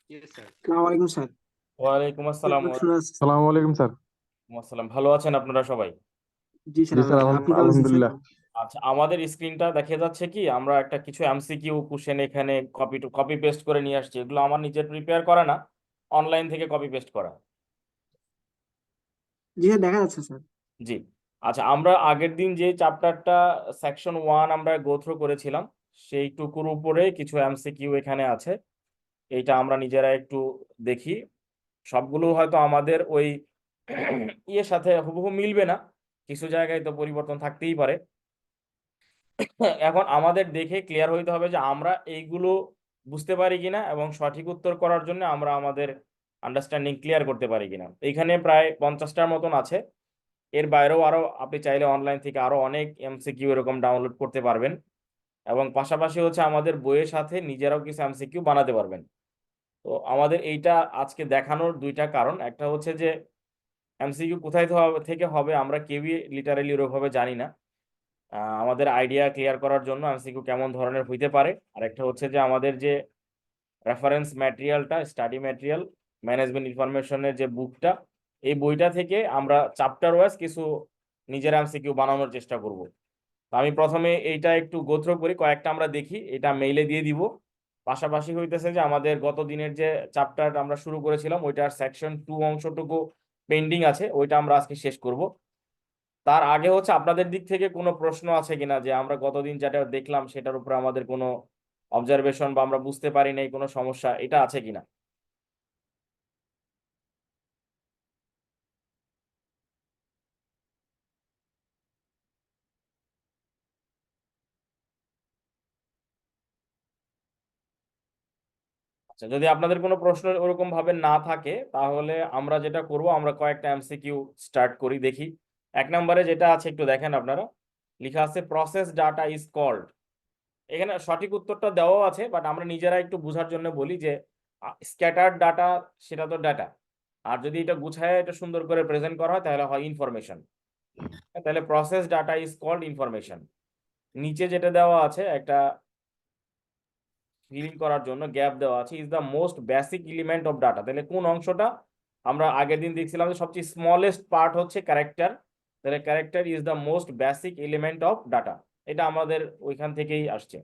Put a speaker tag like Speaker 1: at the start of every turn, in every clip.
Speaker 1: Yes, sir.
Speaker 2: আসসালামু আলাইকুম sir.
Speaker 3: ওয়ালাইকুম
Speaker 2: জি,
Speaker 3: আসসালাম।
Speaker 2: আমাকে শোনা যাচ্ছে স্যার?
Speaker 4: সালাম আলাইকুম স্যার।
Speaker 3: আসসালাম, ভালো আছেন আপনারা সবাই?
Speaker 2: জি স্যার,
Speaker 4: জি
Speaker 2: আল্লাহ
Speaker 4: স্যার,
Speaker 2: তাআলা। আপনি ভালো আছেন স্যার?
Speaker 4: আলহামদুলিল্লাহ।
Speaker 3: আচ্ছা, আমাদের স্ক্রিনটা দেখা যাচ্ছে কি আমরা একটা কিছু এমসিকিউ কোশ্চেন এখানে কপি পেস্ট করে নিয়ে আসছি। এগুলো আমার নিজের প্রিপেয়ার করা না, অনলাইন থেকে কপি পেস্ট করা।
Speaker 2: জি স্যার, দেখা যাচ্ছে স্যার।
Speaker 3: জি। আচ্ছা, আমরা আগের দিন যে চ্যাপ্টারটা সেকশন 1 আমরা গো থ্রু করেছিলাম, সেইটুকুর উপরে কিছু এমসিকিউ এখানে আছে। এইটা আমরা নিজেরা একটু দেখি। সবগুলো হয়তো আমাদের ওই ইয়ের সাথে হুবহু মিলবে না, কিছু জায়গায় তো পরিবর্তন থাকতেই পারে। এখন আমাদের দেখে ক্লিয়ার হইতে হবে যে আমরা এইগুলো বুঝতে পারি কিনা এবং সঠিক উত্তর করার জন্য আমরা আমাদের আন্ডারস্ট্যান্ডিং ক্লিয়ার করতে পারি কিনা। এইখানে প্রায় 50টার মতন আছে। এর বাইরেও আরো আপনি চাইলে অনলাইন থেকে আরো অনেক এমসিকিউ এরকম ডাউনলোড করতে পারবেন, এবং পাশাপাশি হচ্ছে আমাদের বইয়ের সাথে নিজেরাও কিছু এমসিকিউ বানাতে পারবেন। তো আমাদের এইটা আজকে দেখানোর দুইটা কারণ। একটা হচ্ছে যে এমসিকিউ কোথায় থেকে হবে আমরা কেউই লিটারালি ওরকমভাবে জানি না। আমাদের আইডিয়া ক্লিয়ার করার জন্য এমসিকিউ কেমন ধরনের হইতে পারে। আর একটা হচ্ছে যে আমাদের যে রেফারেন্স ম্যাটেরিয়ালটা, স্টাডি ম্যাটেরিয়াল, ম্যানেজমেন্ট ইনফরমেশনের যে বুকটা, এই বইটা থেকে আমরা চ্যাপ্টার ওয়াইজ কিছু নিজের এমসিকিউ বানানোর চেষ্টা করব। তো আমি প্রথমে এইটা একটু গোথ্রো করি, কয়েকটা আমরা দেখি, এটা মেইলে দিয়ে দিব। পাশাপাশি হইতেছে যে আমাদের গত দিনের যে চ্যাপ্টার আমরা শুরু করেছিলাম ওইটার সেকশন 2 অংশটুকু পেন্ডিং আছে, ওইটা আমরা আজকে শেষ করব। তার আগে হচ্ছে আপনাদের দিক থেকে কোনো প্রশ্ন আছে কিনা, যে আমরা গতদিন যেটা দেখলাম সেটার উপর আমাদের কোনো অবজারভেশন বা আমরা বুঝতে পারি নাই কোনো সমস্যা, এটা আছে কিনা। আচ্ছা, যদি আপনাদের কোনো প্রশ্ন ওরকম ভাবে না থাকে তাহলে আমরা যেটা করব, আমরা কয়েকটা এমসিকিউ স্টার্ট করি, দেখি। 1 নম্বরে যেটা আছে একটু দেখেন আপনারা, লেখা আছে প্রসেস ডাটা ইজ কল্ড। এখানে সঠিক উত্তরটা দেওয়া আছে, বাট আমরা নিজেরা একটু বোঝার জন্য বলি যে স্ক্যাটার্ড ডাটা সেটা তো ডাটা, আর যদি এটা গুছায় এটা সুন্দর করে প্রেজেন্ট করা হয় তাহলে হয় ইনফরমেশন। তাহলে process data is called information. নিচে যেটা দেওয়া আছে একটা ফিলিং করার জন্য গ্যাপ দেওয়া আছে, is the most basic element of data. তাহলে কোন অংশটা, আমরা আগের দিন দেখছিলাম যে সবচেয়ে স্মলেস্ট পার্ট হচ্ছে ক্যারেক্টার। তাহলে character is the most basic element of data, এটা আমাদের ওইখান থেকেই আসছে।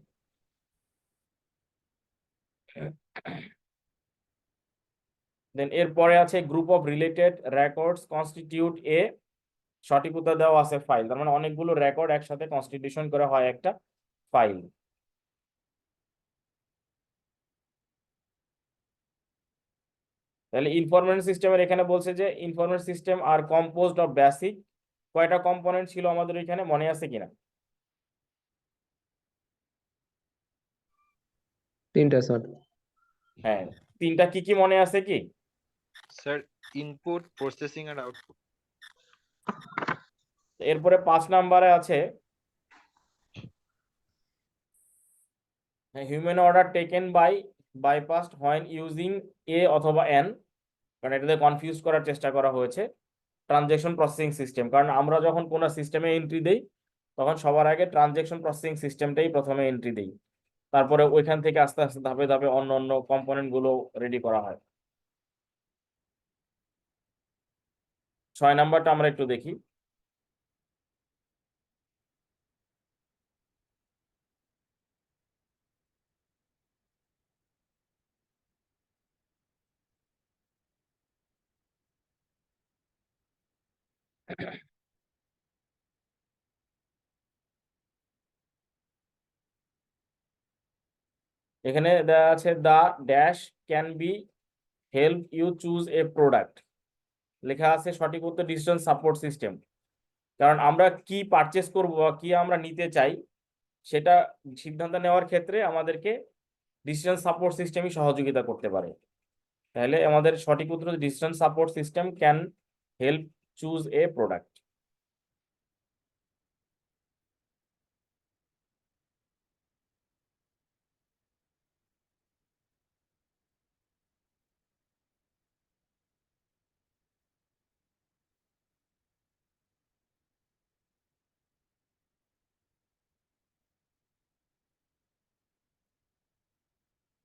Speaker 3: দেন এরপরে আছে group of related records constitute এ, সঠিক উত্তর দেওয়া আছে ফাইল। তার মানে অনেকগুলো রেকর্ড একসাথে কনস্টিটিউশন করা হয় একটা ফাইল। তাহলে ইনফরমেশন সিস্টেমের এখানে বলছে যে information system are composed of basic, কয়টা কম্পোনেন্ট ছিল আমাদের এখানে মনে আছে কিনা?
Speaker 5: তিনটা স্যার।
Speaker 3: হ্যাঁ, তিনটা কি কি মনে আছে কি?
Speaker 1: Sir, input, processing and output.
Speaker 3: এরপরে 5 নম্বরে আছে human order taken by bypassed when using A অথবা এন, কারণ এটাতে কনফিউজ করার চেষ্টা করা হয়েছে। ট্রানজেকশন প্রসেসিং সিস্টেম, কারণ আমরা যখন কোনো সিস্টেমে এন্ট্রি দেই তখন সবার আগে ট্রানজেকশন প্রসেসিং সিস্টেমটাই প্রথমে এন্ট্রি দেই, তারপরে ওইখান থেকে আস্তে আস্তে ধাপে ধাপে অন্য অন্য কম্পোনেন্ট গুলো রেডি করা হয়। 6 নম্বরটা আমরা একটু দেখি। এখানে দেওয়া আছে the dash can be help you choose a product. লেখা আছে সঠিক উত্তর ডিসিশন সাপোর্ট সিস্টেম, কারণ আমরা কি পারচেস করব বা কি আমরা নিতে চাই সেটা সিদ্ধান্ত নেওয়ার ক্ষেত্রে আমাদেরকে ডিসিশন সাপোর্ট সিস্টেমই সহযোগিতা করতে পারে। তাহলে আমাদের সঠিক উত্তর decision support system can help choose a product.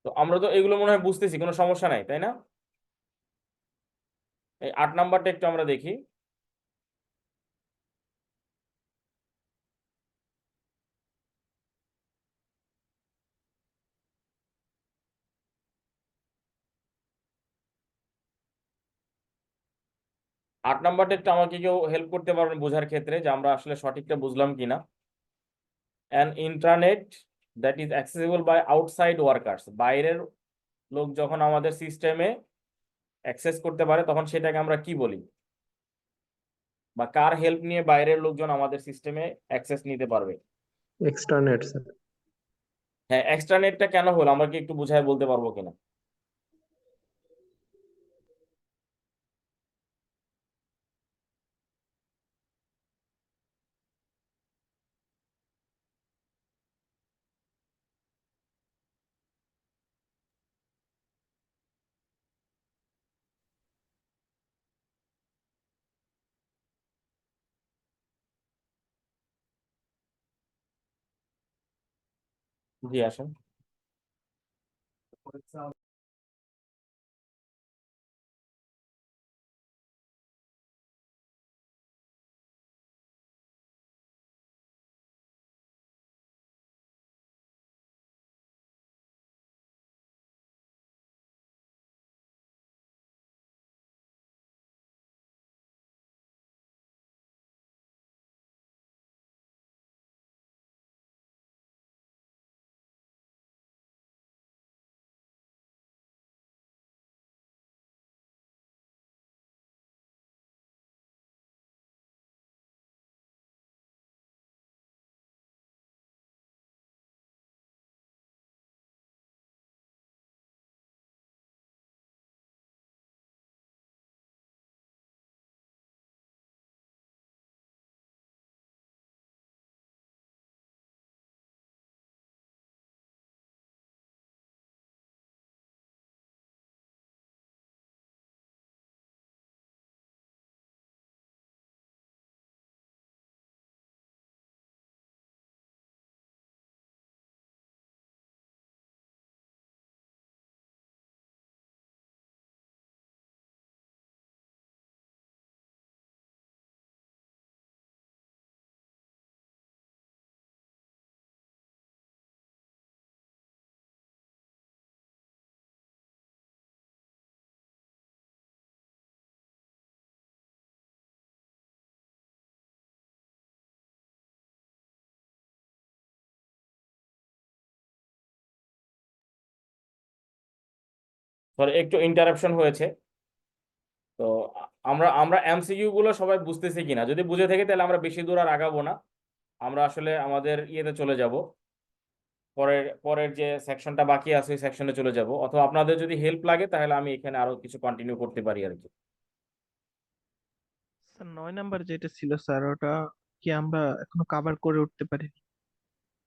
Speaker 3: তো আমরা তো এগুলো মনে হয় বুঝতেছি, কোনো সমস্যা নাই, তাই না? এই 8 নাম্বারটা একটু আমরা দেখি। আট নাম্বারটা একটু আমাকে কেউ হেল্প করতে পারবেন বোঝার ক্ষেত্রে, যে আমরা আসলে সঠিকটা বুঝলাম কিনা। An intranet that is accessible by outside workers, বাইরের লোক যখন আমাদের সিস্টেমে অ্যাক্সেস করতে পারে তখন সেটাকে আমরা কি বলি, বা কার হেল্প নিয়ে বাইরের লোকজন আমাদের সিস্টেমে অ্যাক্সেস নিতে পারবে?
Speaker 4: এক্সট্রানেট স্যার।
Speaker 3: হ্যাঁ, এক্সট্রানেটটা কেন হলো আমরা কি একটু বুঝায় বলতে পারবো কিনা? জি আসুন। সরি, একটু ইন্টারাপশন হয়েছে। তো আমরা আমরা এমসিকিউ গুলো সবাই বুঝতেছি কিনা, যদি বুঝে থাকি তাহলে আমরা বেশি দূর আর আগাবো না, আমরা আসলে আমাদের ইয়েতে চলে যাব, পরের পরের যে সেকশনটা বাকি আছে ওই সেকশনে চলে যাব, অথবা আপনাদের যদি হেল্প লাগে তাহলে আমি এখানে আরো কিছু কন্টিনিউ করতে পারি আর কি।
Speaker 5: স্যার 9 নাম্বার যেটা ছিল স্যার, ওটা কি আমরা এখনো কভার করে উঠতে পারিনি?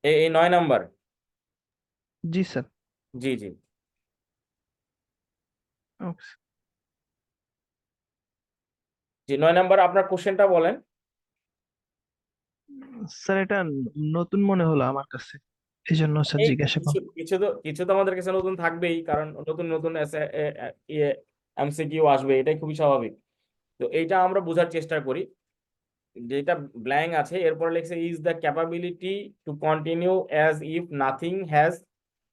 Speaker 3: এই 9 নাম্বার।
Speaker 5: জি স্যার।
Speaker 3: জি জি।
Speaker 5: ওকে
Speaker 3: জি, 9 নাম্বার আপনার কোশ্চেনটা বলেন।
Speaker 5: স্যার, এটা নতুন মনে হলো আমার কাছে, এই জন্য স্যার
Speaker 3: এই তো
Speaker 5: জিজ্ঞাসা
Speaker 3: কিছু
Speaker 5: করুন।
Speaker 3: কিছু তো আমাদের কাছে নতুন থাকবেই, কারণ নতুন নতুন এমসিকিউ আসবে, এটাই খুবই স্বাভাবিক। তো এইটা আমরা বোঝার চেষ্টা করি। যেটা ব্ল্যাঙ্ক আছে এরপর লিখছে is the capability to continue as if nothing has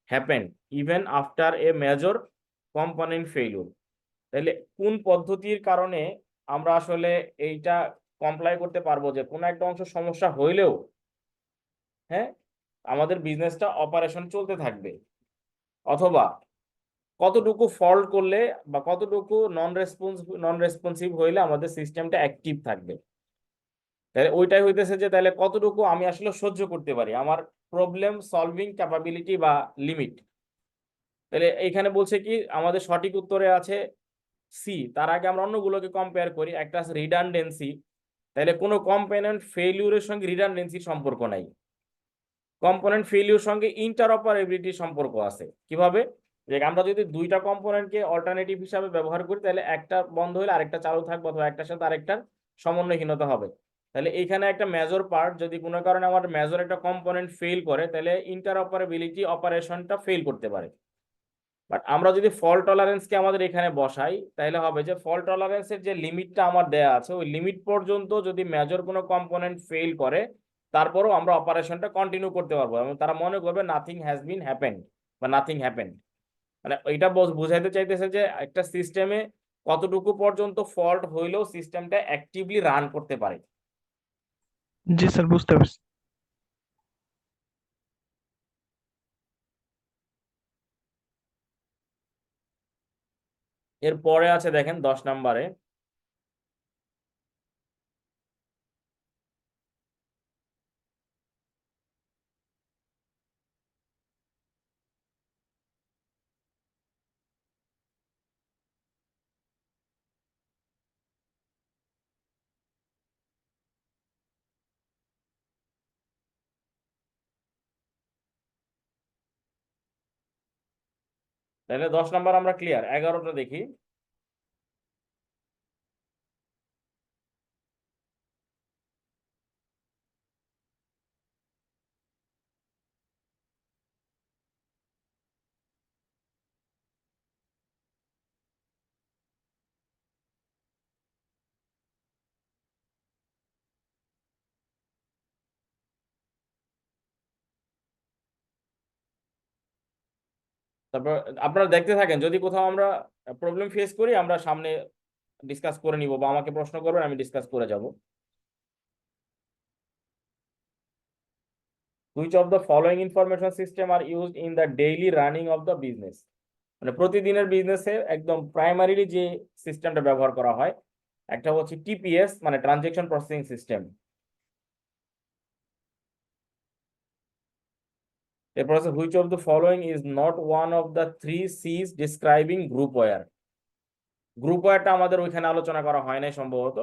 Speaker 3: happened even after a major component failure. তাহলে কোন পদ্ধতির কারণে আমরা আসলে এইটা কমপ্লাই করতে পারবো যে কোনো একটা অংশ সমস্যা হইলেও, হ্যাঁ, আমাদের বিজনেসটা অপারেশন চলতে থাকবে, অথবা কতটুকু ফল্ট করলে বা কতটুকু নন রেসপন্সিভ হইলে আমাদের সিস্টেমটা অ্যাক্টিভ থাকবে। তাহলে ওইটাই হইতেছে যে তাহলে কতটুকু আমি আসলে সহ্য করতে পারি, আমার প্রবলেম সলভিং ক্যাপাবিলিটি বা লিমিট। তাহলে এইখানে বলছে কি আমাদের সঠিক উত্তরে আছে সি। তার আগে আমরা অন্যগুলোকে কম্পেয়ার করি। একটা আছে রিডান্ডেন্সি, তাহলে কোনো কম্পোনেন্ট ফেলিউরের সঙ্গে রিডান্ডেন্সির সম্পর্ক নাই। কম্পোনেন্ট ফেলিউর সঙ্গে ইন্টারঅপারেবিলিটির সম্পর্ক আছে। কিভাবে? যে আমরা যদি দুইটা কম্পোনেন্টকে অল্টারনেটিভ হিসাবে ব্যবহার করি তাহলে একটা বন্ধ হলে আরেকটা চালু থাকবে, অথবা একটার সাথে আরেকটার সমন্বয়হীনতা হবে। তাহলে এইখানে একটা মেজর পার্ট, যদি কোনো কারণে আমার মেজর একটা কম্পোনেন্ট ফেল করে তাহলে ইন্টারঅপারেবিলিটি অপারেশনটা ফেল করতে পারে। বাট আমরা যদি ফল্ট টলারেন্সকে আমাদের এখানে বসাই তাহলে হবে যে ফল্ট টলারেন্সের যে লিমিটটা আমার দেয়া আছে ওই লিমিট পর্যন্ত যদি মেজর কোনো কম্পোনেন্ট ফেল করে তারপরও আমরা অপারেশনটা কন্টিনিউ করতে পারবো এবং তারা মনে করবে নাথিং হ্যাজ বিন হ্যাপেন্ড বা নাথিং হ্যাপেন্ড। মানে এটা বুঝাইতে চাইতেছে যে একটা সিস্টেমে কতটুকু পর্যন্ত ফল্ট হইলেও সিস্টেমটা অ্যাক্টিভলি রান করতে পারে।
Speaker 5: জি স্যার, বুঝতে পারছি।
Speaker 3: এরপরে আছে দেখেন 10 নম্বরে, তাহলে 10 নম্বর আমরা ক্লিয়ার। 11টা দেখি। তারপর আপনারা দেখতে থাকেন, যদি কোথাও আমরা প্রবলেম ফেস করি আমরা সামনে ডিসকাস করে নিব বা আমাকে প্রশ্ন করবেন, আমি ডিসকাস করে যাব। Which of the following information system are used in the daily running of the business? মানে প্রতিদিনের বিজনেসে একদম প্রাইমারিলি যে সিস্টেমটা ব্যবহার করা হয় একটা হচ্ছে টিপিএস মানে ট্রানজেকশন প্রসেসিং সিস্টেম। এরপর আছে which of the following is not one of the 3 C's describing groupware. গ্রুপ ওয়্যারটা আমাদের ওইখানে আলোচনা করা হয় নাই সম্ভবত।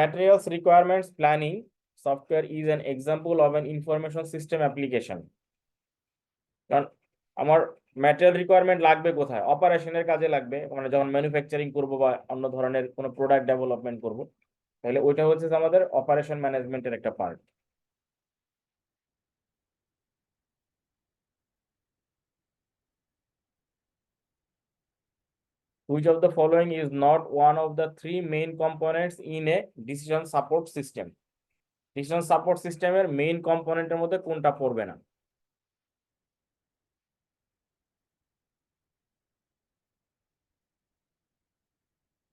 Speaker 3: Materials requirements planning software is an example of an information system application. কারণ আমার ম্যাটেরিয়াল রিকোয়ারমেন্ট লাগবে কোথায়? অপারেশনের কাজে লাগবে, মানে যখন ম্যানুফ্যাকচারিং করব বা অন্য ধরনের কোনো প্রোডাক্ট ডেভেলপমেন্ট করব, তাহলে ওইটা হচ্ছে যে আমাদের অপারেশন ম্যানেজমেন্টের একটা part. Which of the following is not one of the 3 main components in a decision support system? Decision support সিস্টেমের মেইন কম্পোনেন্টের মধ্যে কোনটা পড়বে না?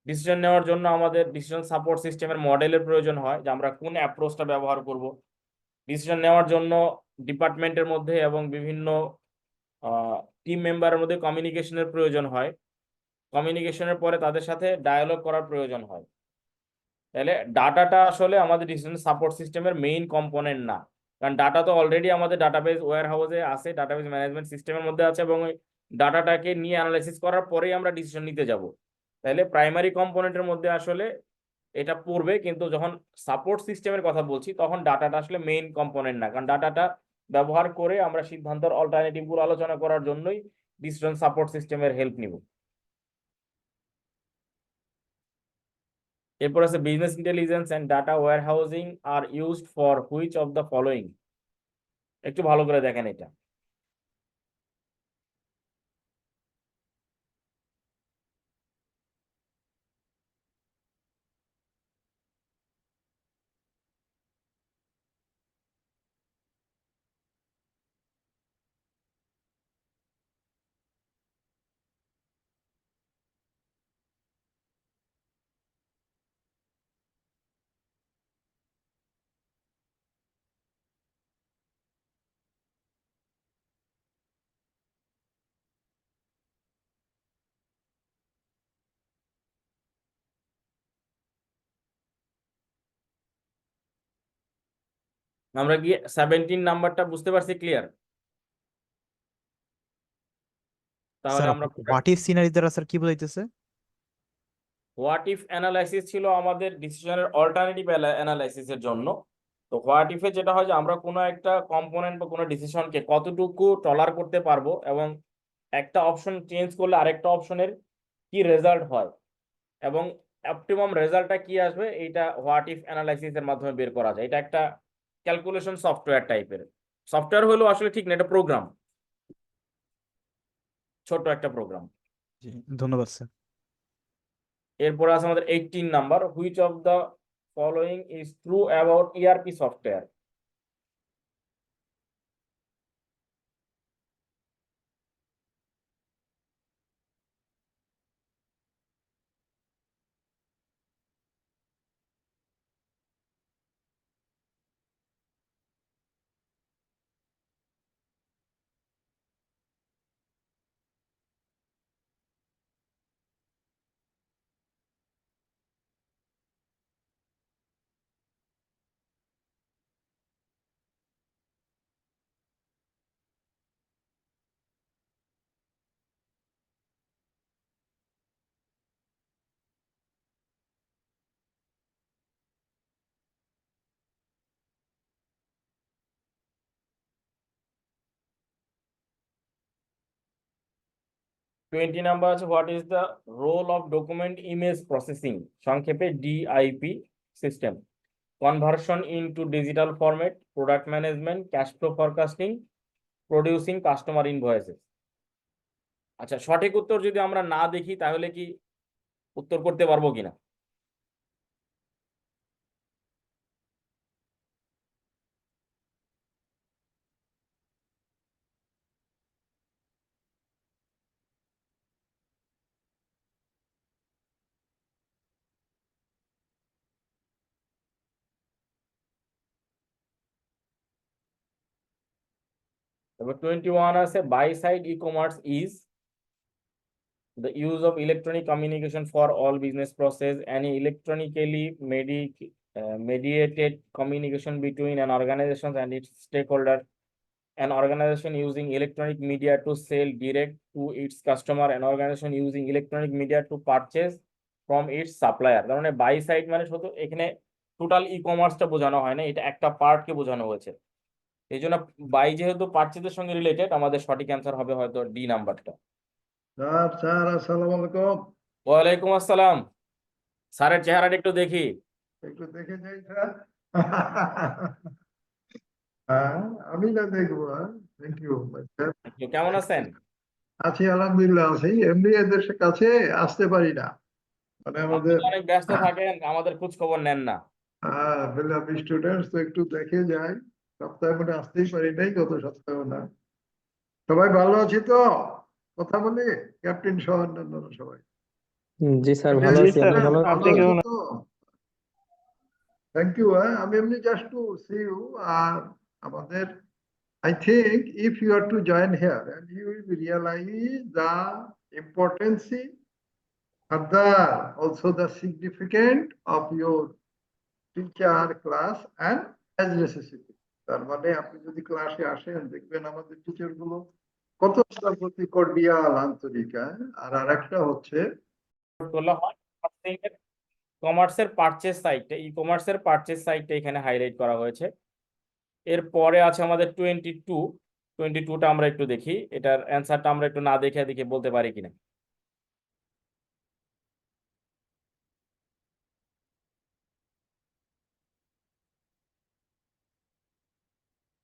Speaker 3: ডিসিশন নেওয়ার জন্য আমাদের ডিসিশন সাপোর্ট সিস্টেমের মডেলের প্রয়োজন হয়, যে আমরা কোন অ্যাপ্রোচটা ব্যবহার করব। ডিসিশন নেওয়ার জন্য ডিপার্টমেন্টের মধ্যে এবং বিভিন্ন টিম মেম্বারের মধ্যে কমিউনিকেশনের প্রয়োজন হয়। কমিউনিকেশনের পরে তাদের সাথে ডায়ালগ করার প্রয়োজন হয়। তাহলে ডাটাটা আসলে আমাদের ডিসিশন সাপোর্ট সিস্টেমের মেইন কম্পোনেন্ট না, কারণ ডাটা তো অলরেডি আমাদের ডাটাবেস ওয়্যার হাউসে আছে, ডাটাবেস ম্যানেজমেন্ট সিস্টেমের মধ্যে আছে এবং ওই ডাটাটাকে নিয়ে অ্যানালাইসিস করার পরেই আমরা ডিসিশন নিতে যাব। তাহলে প্রাইমারি কম্পোনেন্টের মধ্যে আসলে এটা পড়বে, কিন্তু যখন সাপোর্ট সিস্টেমের কথা বলছি তখন ডাটাটা আসলে মেইন কম্পোনেন্ট না, কারণ ডাটাটা ব্যবহার করে আমরা সিদ্ধান্তের অল্টারনেটিভ গুলো আলোচনা করার জন্যই ডিসিশন সাপোর্ট সিস্টেমের হেল্প নিব। এরপর আছে business intelligence and data warehousing আর used for which of the following. একটু ভালো করে দেখেন এটা। আমরা কি 17 নাম্বারটা বুঝতে পারছি? ক্লিয়ার? তাহলে
Speaker 6: স্যার
Speaker 3: আমরা
Speaker 6: হোয়াট ইফ সিনারি দ্বারা স্যার কি বোঝাইতেছে?
Speaker 3: হোয়াট ইফ অ্যানালাইসিস ছিল আমাদের ডিসিশনের অল্টারনেটিভ অ্যানালাইসিসের জন্য। তো হোয়াট ইফে যেটা হয় যে আমরা কোনো একটা কম্পোনেন্ট বা কোনো ডিসিশনকে কতটুকু টলার করতে পারবো এবং একটা অপশন চেঞ্জ করলে আরেকটা অপশনের কি রেজাল্ট হয় এবং অপটিমাম রেজাল্টটা কি আসবে, এইটা হোয়াট ইফ অ্যানালাইসিস এর মাধ্যমে বের করা যায়। এটা একটা ক্যালকুলেশন সফটওয়্যার টাইপের। সফটওয়্যার হলো আসলে ঠিক না, এটা প্রোগ্রাম, ছোট্ট একটা প্রোগ্রাম।
Speaker 6: জি, ধন্যবাদ স্যার।
Speaker 3: এরপরে আছে আমাদের 18 number, which of the following is true about ERP software. Twenty number আছে what is the role of document image processing, সংক্ষেপে DIP system, conversion into digital format, product management, cash flow forecasting, producing customer invoices. আচ্ছা, সঠিক উত্তর যদি আমরা না দেখি তাহলে কি উত্তর করতে পারবো কিনা? তারপর 21 আছে by side e commerce is the use of electronic communication for all business process, any electronically mediated communication between an organization and its stakeholder, an organization using electronic media to sell direct to its customer, an organization using electronic media to purchase from its supplier। তার মানে by side মানে শুধু এখানে total ই কমার্সটা বোঝানো হয় না, এটা একটা পার্টকে বোঝানো হয়েছে। এই জন্য বাই যেহেতু পারচেজের সঙ্গে রিলেটেড, আমাদের সঠিক অ্যান্সার হবে হয়তো ডি নাম্বারটা।
Speaker 7: স্যার আসসালামু আলাইকুম।
Speaker 3: ওয়ালাইকুম আসসালাম। স্যারের চেহারাটা একটু দেখি।
Speaker 7: একটু দেখে যাই স্যার। হ্যাঁ, আমি না দেখবো। Thank you sir.
Speaker 3: কেমন আছেন?
Speaker 7: আছি আলহামদুলিল্লাহ আছি। এমনি এদের কাছে আসতে পারি না, মানে
Speaker 3: আপনি
Speaker 7: আমাদের
Speaker 3: তো অনেক ব্যস্ত থাকেন, আমাদের খোঁজ খবর নেন না।
Speaker 7: স্টুডেন্টস তো একটু দেখে যাই। সপ্তাহে মনে আসতেই পারি নাই, গত সপ্তাহে না। সবাই ভালো আছি তো? কথা বলি ক্যাপ্টেন সহ অন্যান্যরা সবাই।
Speaker 4: জি স্যার, ভালো
Speaker 5: জি
Speaker 4: আছি।
Speaker 5: স্যার,
Speaker 4: আপনি ভালো
Speaker 7: ভালো
Speaker 5: আপনি
Speaker 7: আছি
Speaker 5: কেমন
Speaker 7: তো? Thank you. আমি এমনি জাস্ট টু সি ইউ। আর আমাদের I think if you are to join here and you will realize the importance further, also the significance of your teacher class and as necessity. তার মানে আপনি যদি ক্লাসে আসেন দেখবেন আমাদের টিচার গুলো কত তার প্রতি কর্ডিয়াল আন্তরিক। আর আরেকটা হচ্ছে
Speaker 3: তোলা হয় কমার্সের পারচেজ সাইটটা, ই কমার্সের পারচেজ সাইটটা এখানে হাইলাইট করা হয়েছে। এরপরে আছে আমাদের 22টা আমরা একটু দেখি, এটার অ্যান্সারটা আমরা একটু না দেখে দেখে বলতে পারি কিনা।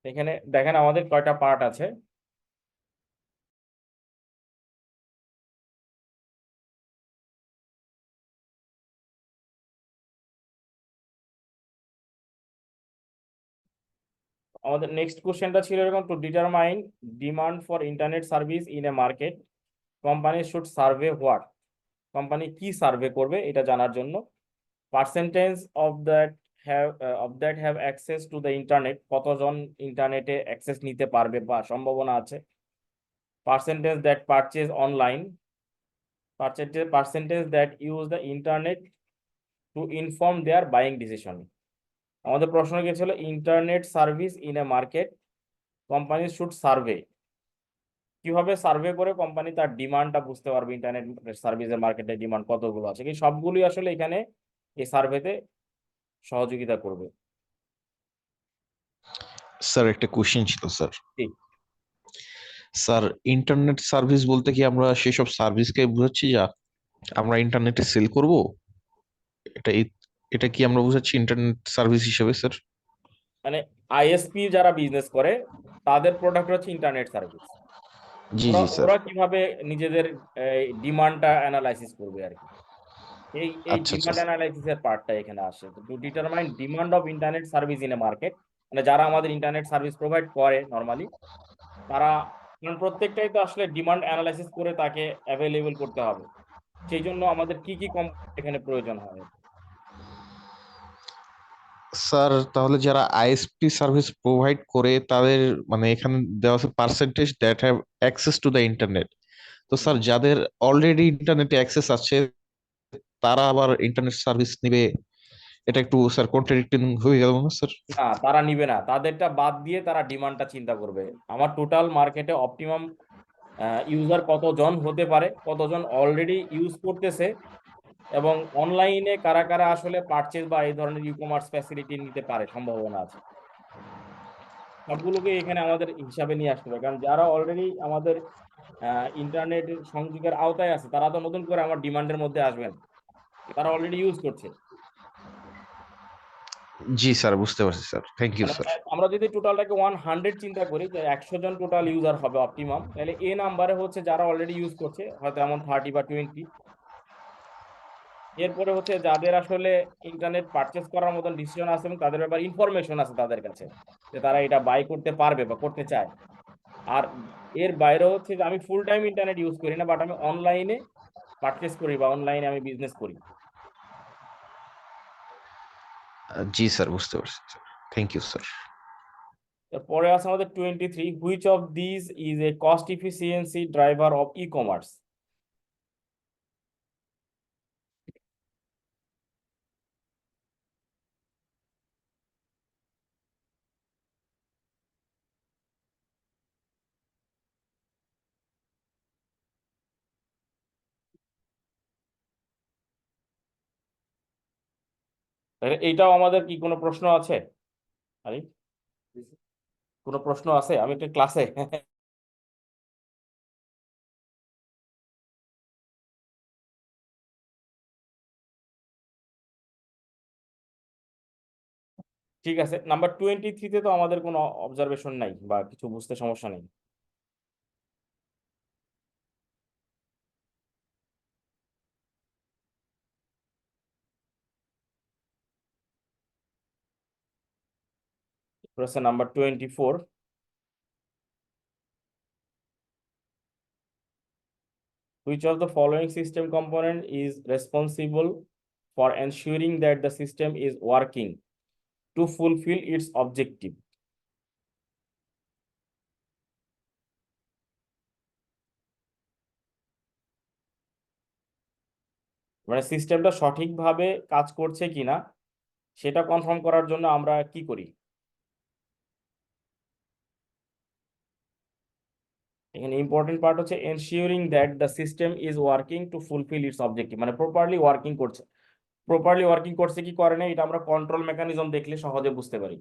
Speaker 3: এখানে দেখেন আমাদের কয়টা পার্ট আছে। আমাদের নেক্সট কোশ্চেনটা ছিল এরকম, to determine demand for internet service in a market company should survey what. Company কি সার্ভে করবে এটা জানার জন্য percentage of that have access to the internet, কতজন ইন্টারনেটে অ্যাক্সেস নিতে পারবে বা সম্ভাবনা আছে। Percentage that purchase online, percentage that use the internet to inform their buying decision. আমাদের প্রশ্ন কি ছিল, internet service in a market company should survey, কিভাবে সার্ভে করে কোম্পানি তার ডিমান্ডটা বুঝতে পারবে, ইন্টারনেট সার্ভিসের মার্কেটে ডিমান্ড কতগুলো আছে। কি সবগুলোই আসলে এখানে এই সার্ভেতে সহযোগিতা করবে।
Speaker 8: স্যার একটা কোশ্চেন ছিল স্যার।
Speaker 3: ঠিক।
Speaker 8: স্যার ইন্টারনেট সার্ভিস বলতে কি আমরা সেসব সার্ভিসকে বোঝাচ্ছি যা আমরা ইন্টারনেটে সেল করব? এটা এটা কি আমরা বোঝাচ্ছি ইন্টারনেট সার্ভিস হিসেবে স্যার?
Speaker 3: মানে আইএসপি যারা বিজনেস করে তাদের প্রোডাক্ট হচ্ছে ইন্টারনেট সার্ভিস।
Speaker 8: জি
Speaker 3: ওরা
Speaker 8: জি স্যার।
Speaker 3: ওরা কিভাবে নিজেদের ডিমান্ডটা অ্যানালাইসিস করবে আর কি, এই
Speaker 8: আচ্ছা আচ্ছা
Speaker 3: ডিমান্ড অ্যানালাইসিসের পার্টটা এখানে আসে। Two determine demand of internet service in a market, মানে যারা আমাদের ইন্টারনেট সার্ভিস প্রোভাইড করে নর্মালি তারা, কারণ প্রত্যেকটাই তো আসলে ডিমান্ড অ্যানালাইসিস করে তাকে অ্যাভেলেবল করতে হবে, সেই জন্য আমাদের কি কি এখানে প্রয়োজন হয়।
Speaker 8: স্যার তাহলে যারা আইএসপি সার্ভিস প্রোভাইড করে তাদের মানে এখানে দেওয়া আছে percentage that have access to the internet. তো স্যার যাদের অলরেডি ইন্টারনেটে অ্যাক্সেস আছে তারা আবার ইন্টারনেট সার্ভিস নিবে, এটা একটু স্যার কন্ট্রাডিক্টিং হয়ে গেল না স্যার?
Speaker 3: না, তারা নিবে না, তাদেরটা বাদ দিয়ে তারা ডিমান্ডটা চিন্তা করবে। আমার টোটাল মার্কেটে অপটিমাম ইউজার কতজন হতে পারে, কতজন অলরেডি ইউজ করতেছে, এবং অনলাইনে কারা কারা আসলে পারচেজ বা এই ধরনের ই কমার্স ফ্যাসিলিটি নিতে পারে, সম্ভাবনা আছে, সবগুলোকে এখানে আমাদের হিসাবে নিয়ে আসতে হবে। কারণ যারা অলরেডি আমাদের ইন্টারনেট সংযোগের আওতায় আছে তারা তো নতুন করে আমার ডিমান্ডের মধ্যে আসবেন, তারা অলরেডি ইউজ করছে।
Speaker 8: জি স্যার, বুঝতে পারছি স্যার, থ্যাংক ইউ
Speaker 3: মানে
Speaker 8: স্যার।
Speaker 3: আমরা যদি টোটালটাকে 100 চিন্তা করি যে 100 জন টোটাল ইউজার হবে অপটিমাম, তাহলে এ নাম্বারে হচ্ছে যারা অলরেডি ইউজ করছে হয়তো এমন 30 বা 20। এরপরে হচ্ছে যাদের আসলে ইন্টারনেট পারচেস করার মতন ডিসিশন আছে এবং তাদের ব্যাপারে ইনফরমেশন আছে তাদের কাছে যে তারা এটা বাই করতে পারবে বা করতে চায়। আর এর বাইরে হচ্ছে যে আমি ফুল টাইম ইন্টারনেট ইউজ করি না, বাট আমি অনলাইনে পারচেস করি বা অনলাইনে আমি বিজনেস করি।
Speaker 8: জি স্যার, বুঝতে পারছি স্যার, থ্যাংক ইউ স্যার।
Speaker 3: পরে আছে আমাদের 23, which of this is a cost efficiency driver of e commerce. তাহলে এইটাও আমাদের কি কোনো প্রশ্ন আছে? আরে কোনো প্রশ্ন আছে? আমি একটা ক্লাসে ঠিক আছে, নাম্বার 23-তে তো আমাদের কোনো অবজারভেশন নাই বা কিছু বুঝতে সমস্যা নেই। Number 24, which of the following system component is responsible for ensuring that the system is working to fulfill its objective? মানে সিস্টেমটা সঠিকভাবে কাজ করছে কিনা সেটা কনফার্ম করার জন্য আমরা কি করি? এখানে ইম্পর্টেন্ট পার্ট হচ্ছে ensuring that the system is working two fulfil it's objective, মানে প্রপারলি ওয়ার্কিং করছে। প্রপারলি ওয়ার্কিং করছে কি করে না এটা আমরা কন্ট্রোল মেকানিজম দেখলে সহজে বুঝতে পারি।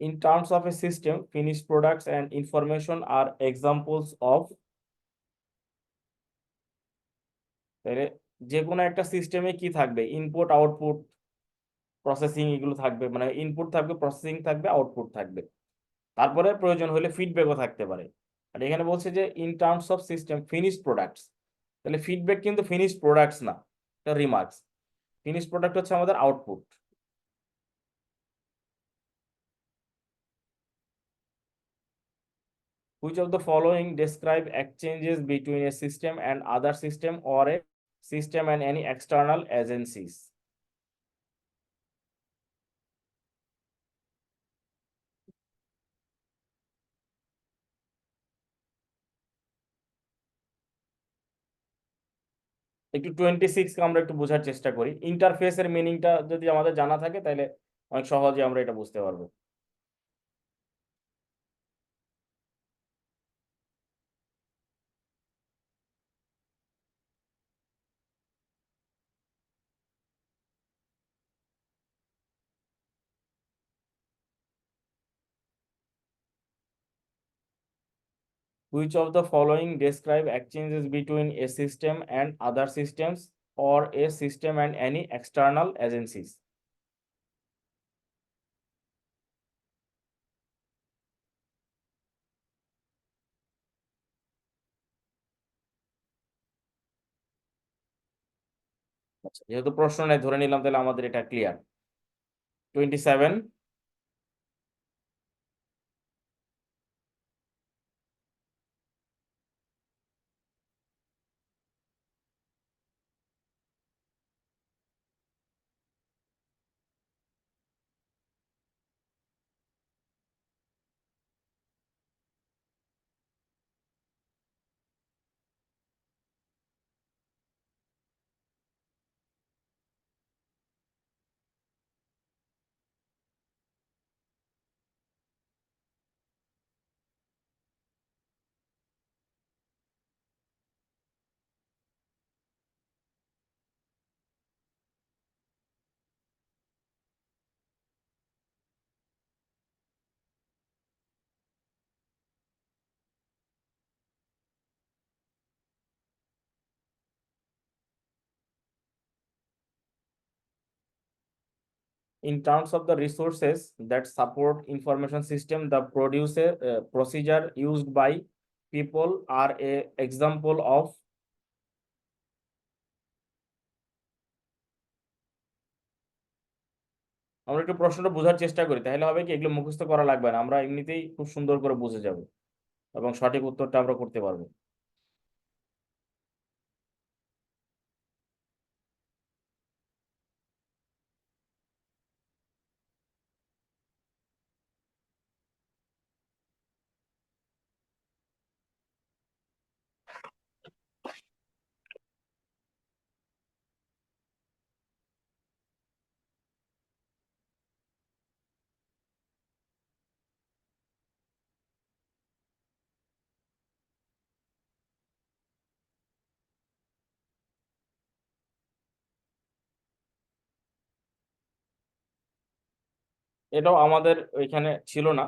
Speaker 3: In terms of a system, finished products and information are examples of, তাহলে যে কোনো একটা সিস্টেমে কি থাকবে, ইনপুট আউটপুট প্রসেসিং এগুলো থাকবে, মানে ইনপুট থাকবে, প্রসেসিং থাকবে, আউটপুট থাকবে, তারপরে প্রয়োজন হলে ফিডব্যাকও থাকতে পারে। আর এখানে বলছে যে in terms of system finished products, তাহলে ফিডব্যাক কিন্তু ফিনিশড প্রোডাক্টস না, এটা রিমার্কস। ফিনিশড প্রোডাক্ট হচ্ছে আমাদের output. Which of the following describe exchanges between a system and other system or a system and any external agencies? একটু 26 কে আমরা একটু বোঝার চেষ্টা করি। ইন্টারফেসের মিনিংটা যদি আমাদের জানা থাকে তাহলে অনেক সহজে আমরা এটা বুঝতে পারবো। Which of the following describe exchanges between a system and other systems or a system and any external agencies? আচ্ছা, যেহেতু প্রশ্ন নেই ধরে নিলাম তাহলে আমাদের এটা clear. 27, in terms of the resources that support information system, the procedure used by people are a example of আমরা একটু প্রশ্নটা বোঝার চেষ্টা করি, তাহলে হবে কি এগুলো মুখস্থ করা লাগবে না, আমরা এমনিতেই খুব সুন্দর করে বুঝে যাব এবং সঠিক উত্তরটা আমরা করতে পারবো। এটাও আমাদের এখানে ছিল না,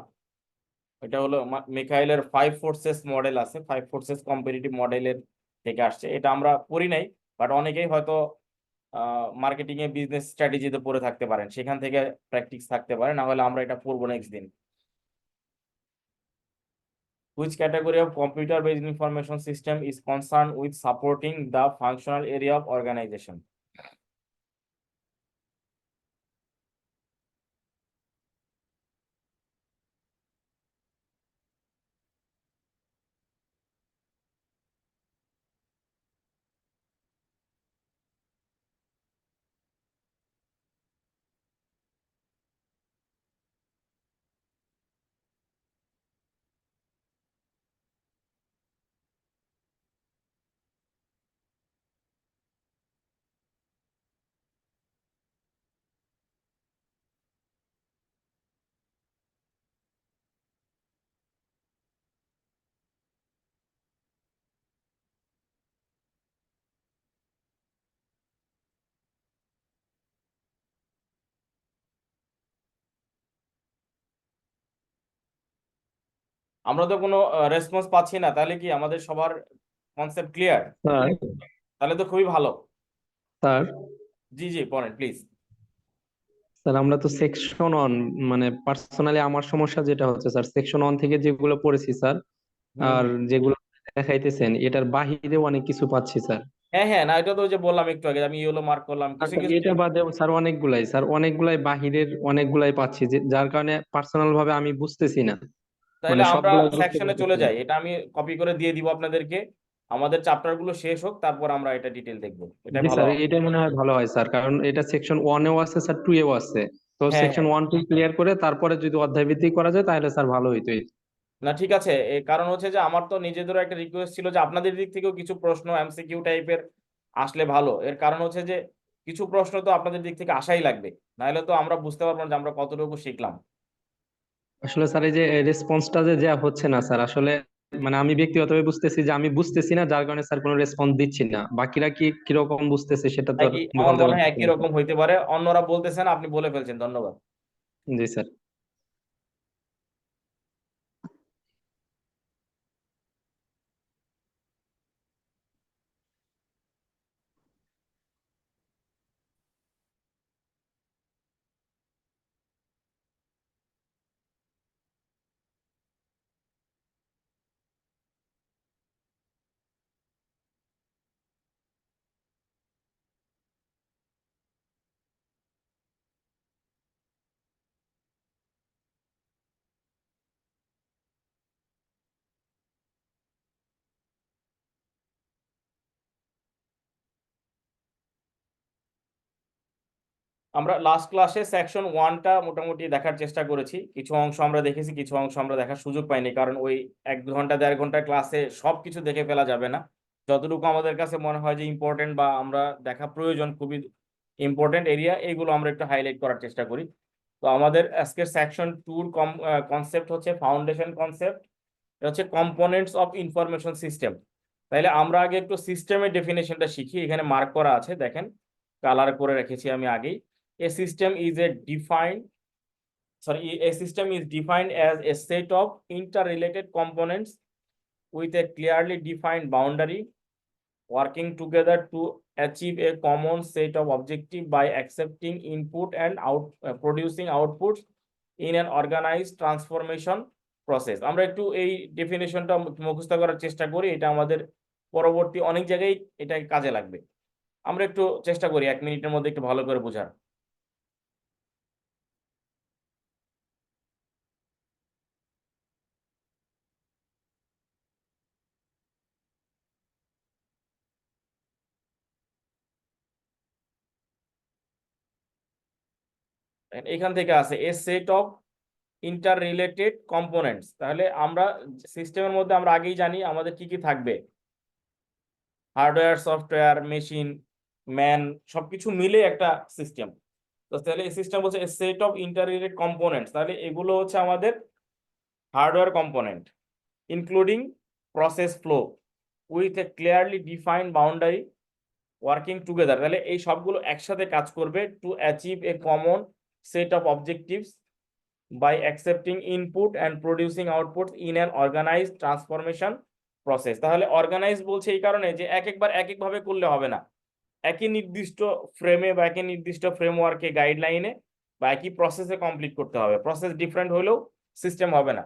Speaker 3: এটা হলো মিখাইলের 5 ফোর্সেস মডেল আছে, 5 ফোর্সেস কম্পিটিটিভ মডেলের থেকে আসছে। এটা আমরা পড়ি নাই, বাট অনেকেই হয়তো মার্কেটিং এ বিজনেস স্ট্র্যাটেজিতে পড়ে থাকতে পারেন, সেখান থেকে প্র্যাকটিস থাকতে পারে, না হলে আমরা এটা পড়বো নেক্সট দিন। Which category of computer-based information system is concerned with supporting the functional area of organization? আমরা তো কোনো রেসপন্স পাচ্ছি না, তাহলে কি আমাদের সবার কনসেপ্ট ক্লিয়ার?
Speaker 4: স্যার
Speaker 3: তাহলে তো খুবই ভালো।
Speaker 4: স্যার
Speaker 3: জি জি পড়েন প্লিজ।
Speaker 4: স্যার আমরা তো সেকশন 1, মানে পার্সোনালি আমার সমস্যা যেটা হচ্ছে স্যার, সেকশন 1 থেকে যেগুলো পড়েছি স্যার, আর যেগুলো দেখাইতেছেন এটার বাহিরে অনেক কিছু পাচ্ছি স্যার।
Speaker 3: হ্যাঁ হ্যাঁ, না এটা তো ওই যে বললাম একটু আগে, আমি ইয়েলো মার্ক করলাম কিছু
Speaker 4: আচ্ছা,
Speaker 3: কিছু।
Speaker 4: এটা বাদে স্যার অনেকগুলাই বাহিরের অনেকগুলাই পাচ্ছি, যার কারণে পার্সোনাল ভাবে আমি বুঝতেছি না,
Speaker 3: তাহলে আমরা
Speaker 4: সবগুলাই বুঝতে
Speaker 3: সেকশনে চলে
Speaker 4: পারতেছি না।
Speaker 3: যাই, এটা আমি কপি করে দিয়ে দিব আপনাদেরকে। আমাদের চ্যাপ্টার গুলো শেষ হোক, তারপর আমরা এটা ডিটেল দেখবো, এটাই
Speaker 4: জি
Speaker 3: ভালো
Speaker 4: স্যার,
Speaker 3: হবে।
Speaker 4: এটাই মনে হয় ভালো হয় স্যার, কারণ এটা সেকশন 1-এও আছে স্যার, 2-এও আছে। তো
Speaker 3: হ্যাঁ
Speaker 4: সেকশন
Speaker 3: হ্যাঁ,
Speaker 4: 1-2 ক্লিয়ার করে তারপরে যদি অধ্যায় ভিত্তিক করা যায় তাহলে স্যার ভালো হইতো।
Speaker 3: না ঠিক আছে। কারণ হচ্ছে যে আমার তো নিজেদেরও একটা রিকোয়েস্ট ছিল যে আপনাদের দিক থেকেও কিছু প্রশ্ন এমসিকিউ টাইপের আসলে ভালো। এর কারণ হচ্ছে যে কিছু প্রশ্ন তো আপনাদের দিক থেকে আসাই লাগবে, নাহলে তো আমরা বুঝতে পারবো না যে আমরা কতটুকু শিখলাম।
Speaker 4: আসলে স্যার এই যে রেসপন্সটা যে যা হচ্ছে না স্যার, আসলে মানে আমি ব্যক্তিগতভাবে বুঝতেছি যে আমি বুঝতেছি না, যার কারণে স্যার কোনো রেসপন্স দিচ্ছি না। বাকিরা কি কিরকম বুঝতেছে সেটা তো আর
Speaker 3: একই, আমার
Speaker 4: বলতে
Speaker 3: মনে হয়
Speaker 4: পারতেছি
Speaker 3: একই
Speaker 4: না
Speaker 3: রকম হইতে পারে, অন্যরা বলতেছেন, আপনি বলে ফেলছেন। ধন্যবাদ।
Speaker 4: স্যার। জি স্যার।
Speaker 3: আমরা লাস্ট ক্লাসে সেকশন 1টা মোটামুটি দেখার চেষ্টা করেছি। কিছু অংশ আমরা দেখেছি, কিছু অংশ আমরা দেখার সুযোগ পাইনি, কারণ ওই 1 ঘন্টা 1.5 ঘন্টার ক্লাসে সবকিছু দেখে ফেলা যাবে না। যতটুকু আমাদের কাছে মনে হয় যে ইম্পর্টেন্ট বা আমরা দেখা প্রয়োজন, খুবই ইম্পর্টেন্ট এরিয়া, এইগুলো আমরা একটু হাইলাইট করার চেষ্টা করি। তো আমাদের আজকের সেকশন 2 কনসেপ্ট হচ্ছে ফাউন্ডেশন কনসেপ্ট। এটা হচ্ছে কম্পোনেন্টস অফ ইনফরমেশন সিস্টেম। তাইলে আমরা আগে একটু সিস্টেমের ডেফিনেশনটা শিখি। এখানে মার্ক করা আছে, দেখেন, কালার করে রেখেছি আমি আগেই। A system is a system is defined as a set of interrelated components with a clearly defined boundary working together to achieve a common set of objectives by accepting input and producing outputs in an organized transformation process. আমরা একটু এই ডেফিনেশনটা মুখস্থ করার চেষ্টা করি, এটা আমাদের পরবর্তী অনেক জায়গায় এটা কাজে লাগবে। আমরা একটু চেষ্টা করি 1 মিনিটের মধ্যে একটু ভালো করে বোঝার। এখান থেকে আছে a set of interrelated components. তাহলে আমরা সিস্টেমের মধ্যে আমরা আগেই জানি আমাদের কি কি থাকবে, হার্ডওয়্যার, সফটওয়্যার, মেশিন, ম্যান, সবকিছু মিলে একটা সিস্টেম। তো তাহলে এই সিস্টেম বলছে a set of interrelated components. তাহলে এগুলো হচ্ছে আমাদের hardware component, including process flow with a clearly defined boundary working together. তাহলে এই সবগুলো একসাথে কাজ করবে to achieve a common set of objectives by accepting input and producing outputs in an organized transformation process. তাহলে অর্গানাইজ বলছে এই কারণে যে একবার একভাবে করলে হবে না, একই নির্দিষ্ট ফ্রেমে বা একই নির্দিষ্ট ফ্রেমওয়ার্কে, গাইডলাইনে বা একই প্রসেসে কমপ্লিট করতে হবে। প্রসেস ডিফারেন্ট হলেও সিস্টেম হবে না,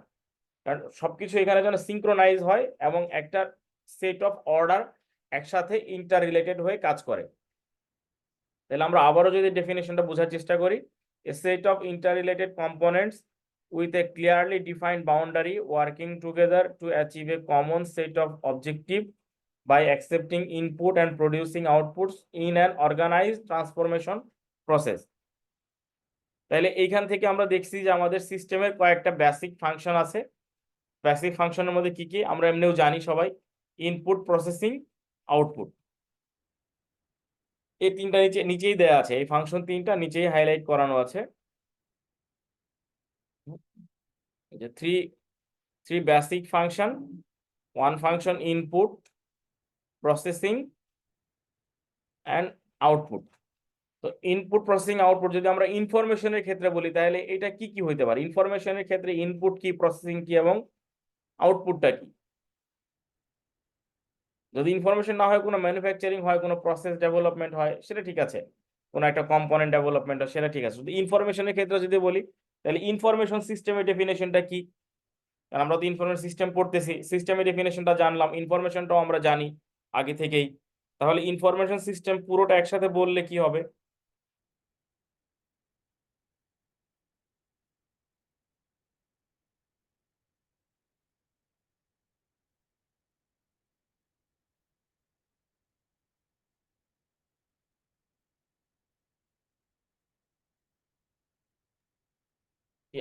Speaker 3: কারণ সবকিছু এখানে যেন সিঙ্ক্রোনাইজ হয় এবং একটা সেট অফ অর্ডার একসাথে ইন্টার রিলেটেড হয়ে কাজ করে। তাহলে আমরা আবারও যদি ডেফিনেশনটা বোঝার চেষ্টা করি, a set of interrelated components with a clearly defined boundary working together to achieve a common set of objectives by accepting input and producing outputs in an organized transformation process. তাহলে এইখান থেকে আমরা দেখছি যে আমাদের সিস্টেমের কয়েকটা বেসিক ফাংশন আছে। বেসিক ফাংশনের মধ্যে কি কি আমরা এমনিও জানি সবাই, ইনপুট, প্রসেসিং, আউটপুট। এই তিনটা নিচেই দেয়া আছে, এই ফাংশন তিনটা নিচেই হাইলাইট করানো আছে। যে three basic function, one function input, processing and output. তো ইনপুট, প্রসেসিং, আউটপুট যদি আমরা ইনফরমেশনের ক্ষেত্রে বলি তাহলে এটা কি কি হইতে পারে? ইনফরমেশনের ক্ষেত্রে ইনপুট কি, প্রসেসিং কি এবং আউটপুটটা কি? যদি ইনফরমেশন না হয়, কোনো ম্যানুফ্যাকচারিং হয়, কোনো প্রসেস ডেভেলপমেন্ট হয়, সেটা ঠিক আছে, কোনো একটা কম্পোনেন্ট ডেভেলপমেন্ট হয়, সেটা ঠিক আছে। যদি ইনফরমেশনের ক্ষেত্রে যদি বলি তাহলে ইনফরমেশন সিস্টেমের ডেফিনেশনটা কি? কারণ আমরা তো ইনফরমেশন সিস্টেম পড়তেছি, সিস্টেমের ডেফিনেশনটা জানলাম, ইনফরমেশনটাও আমরা জানি আগে থেকেই। তাহলে ইনফরমেশন সিস্টেম পুরোটা একসাথে বললে কি হবে?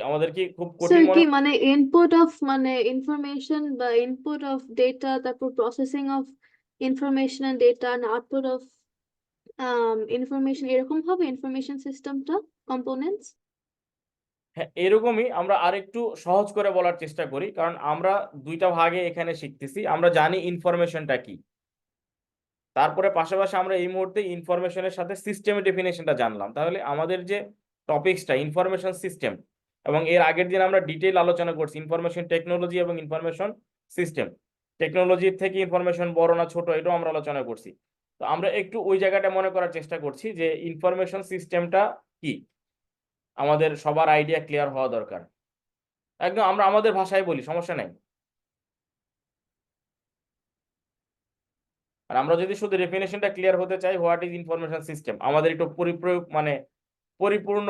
Speaker 3: আমাদের কি খুব কঠিন
Speaker 9: স্যার
Speaker 3: মনে
Speaker 9: কি মানে ইনপুট অফ মানে ইনফরমেশন বা ইনপুট অফ ডেটা, তারপর processing of information and data, and output of information এরকম হবে ইনফরমেশন সিস্টেমটা কম্পোনেন্টস?
Speaker 3: হ্যাঁ, এরকমই আমরা আরেকটু সহজ করে বলার চেষ্টা করি, কারণ আমরা দুইটা ভাগে এখানে শিখতেছি। আমরা জানি ইনফরমেশনটা কি, তারপরে পাশাপাশি আমরা এই মুহূর্তে ইনফরমেশনের সাথে সিস্টেমের ডেফিনেশনটা জানলাম। তাহলে আমাদের যে টপিকসটা ইনফরমেশন সিস্টেম, এবং এর আগের দিন আমরা ডিটেইল আলোচনা করছি ইনফরমেশন টেকনোলজি এবং ইনফরমেশন সিস্টেম। টেকনোলজির থেকে ইনফরমেশন বড় না ছোট এটাও আমরা আলোচনা করছি। তো আমরা একটু ওই জায়গাটা মনে করার চেষ্টা করছি যে ইনফরমেশন সিস্টেমটা কি, আমাদের সবার আইডিয়া ক্লিয়ার হওয়া দরকার। একদম আমরা আমাদের ভাষায় বলি, সমস্যা নেই। আর আমরা যদি শুধু ডেফিনেশনটা ক্লিয়ার হতে চাই, হোয়াট ইজ ইনফরমেশন সিস্টেম, আমাদের একটু পরিপ্রয়োগ মানে পরিপূর্ণ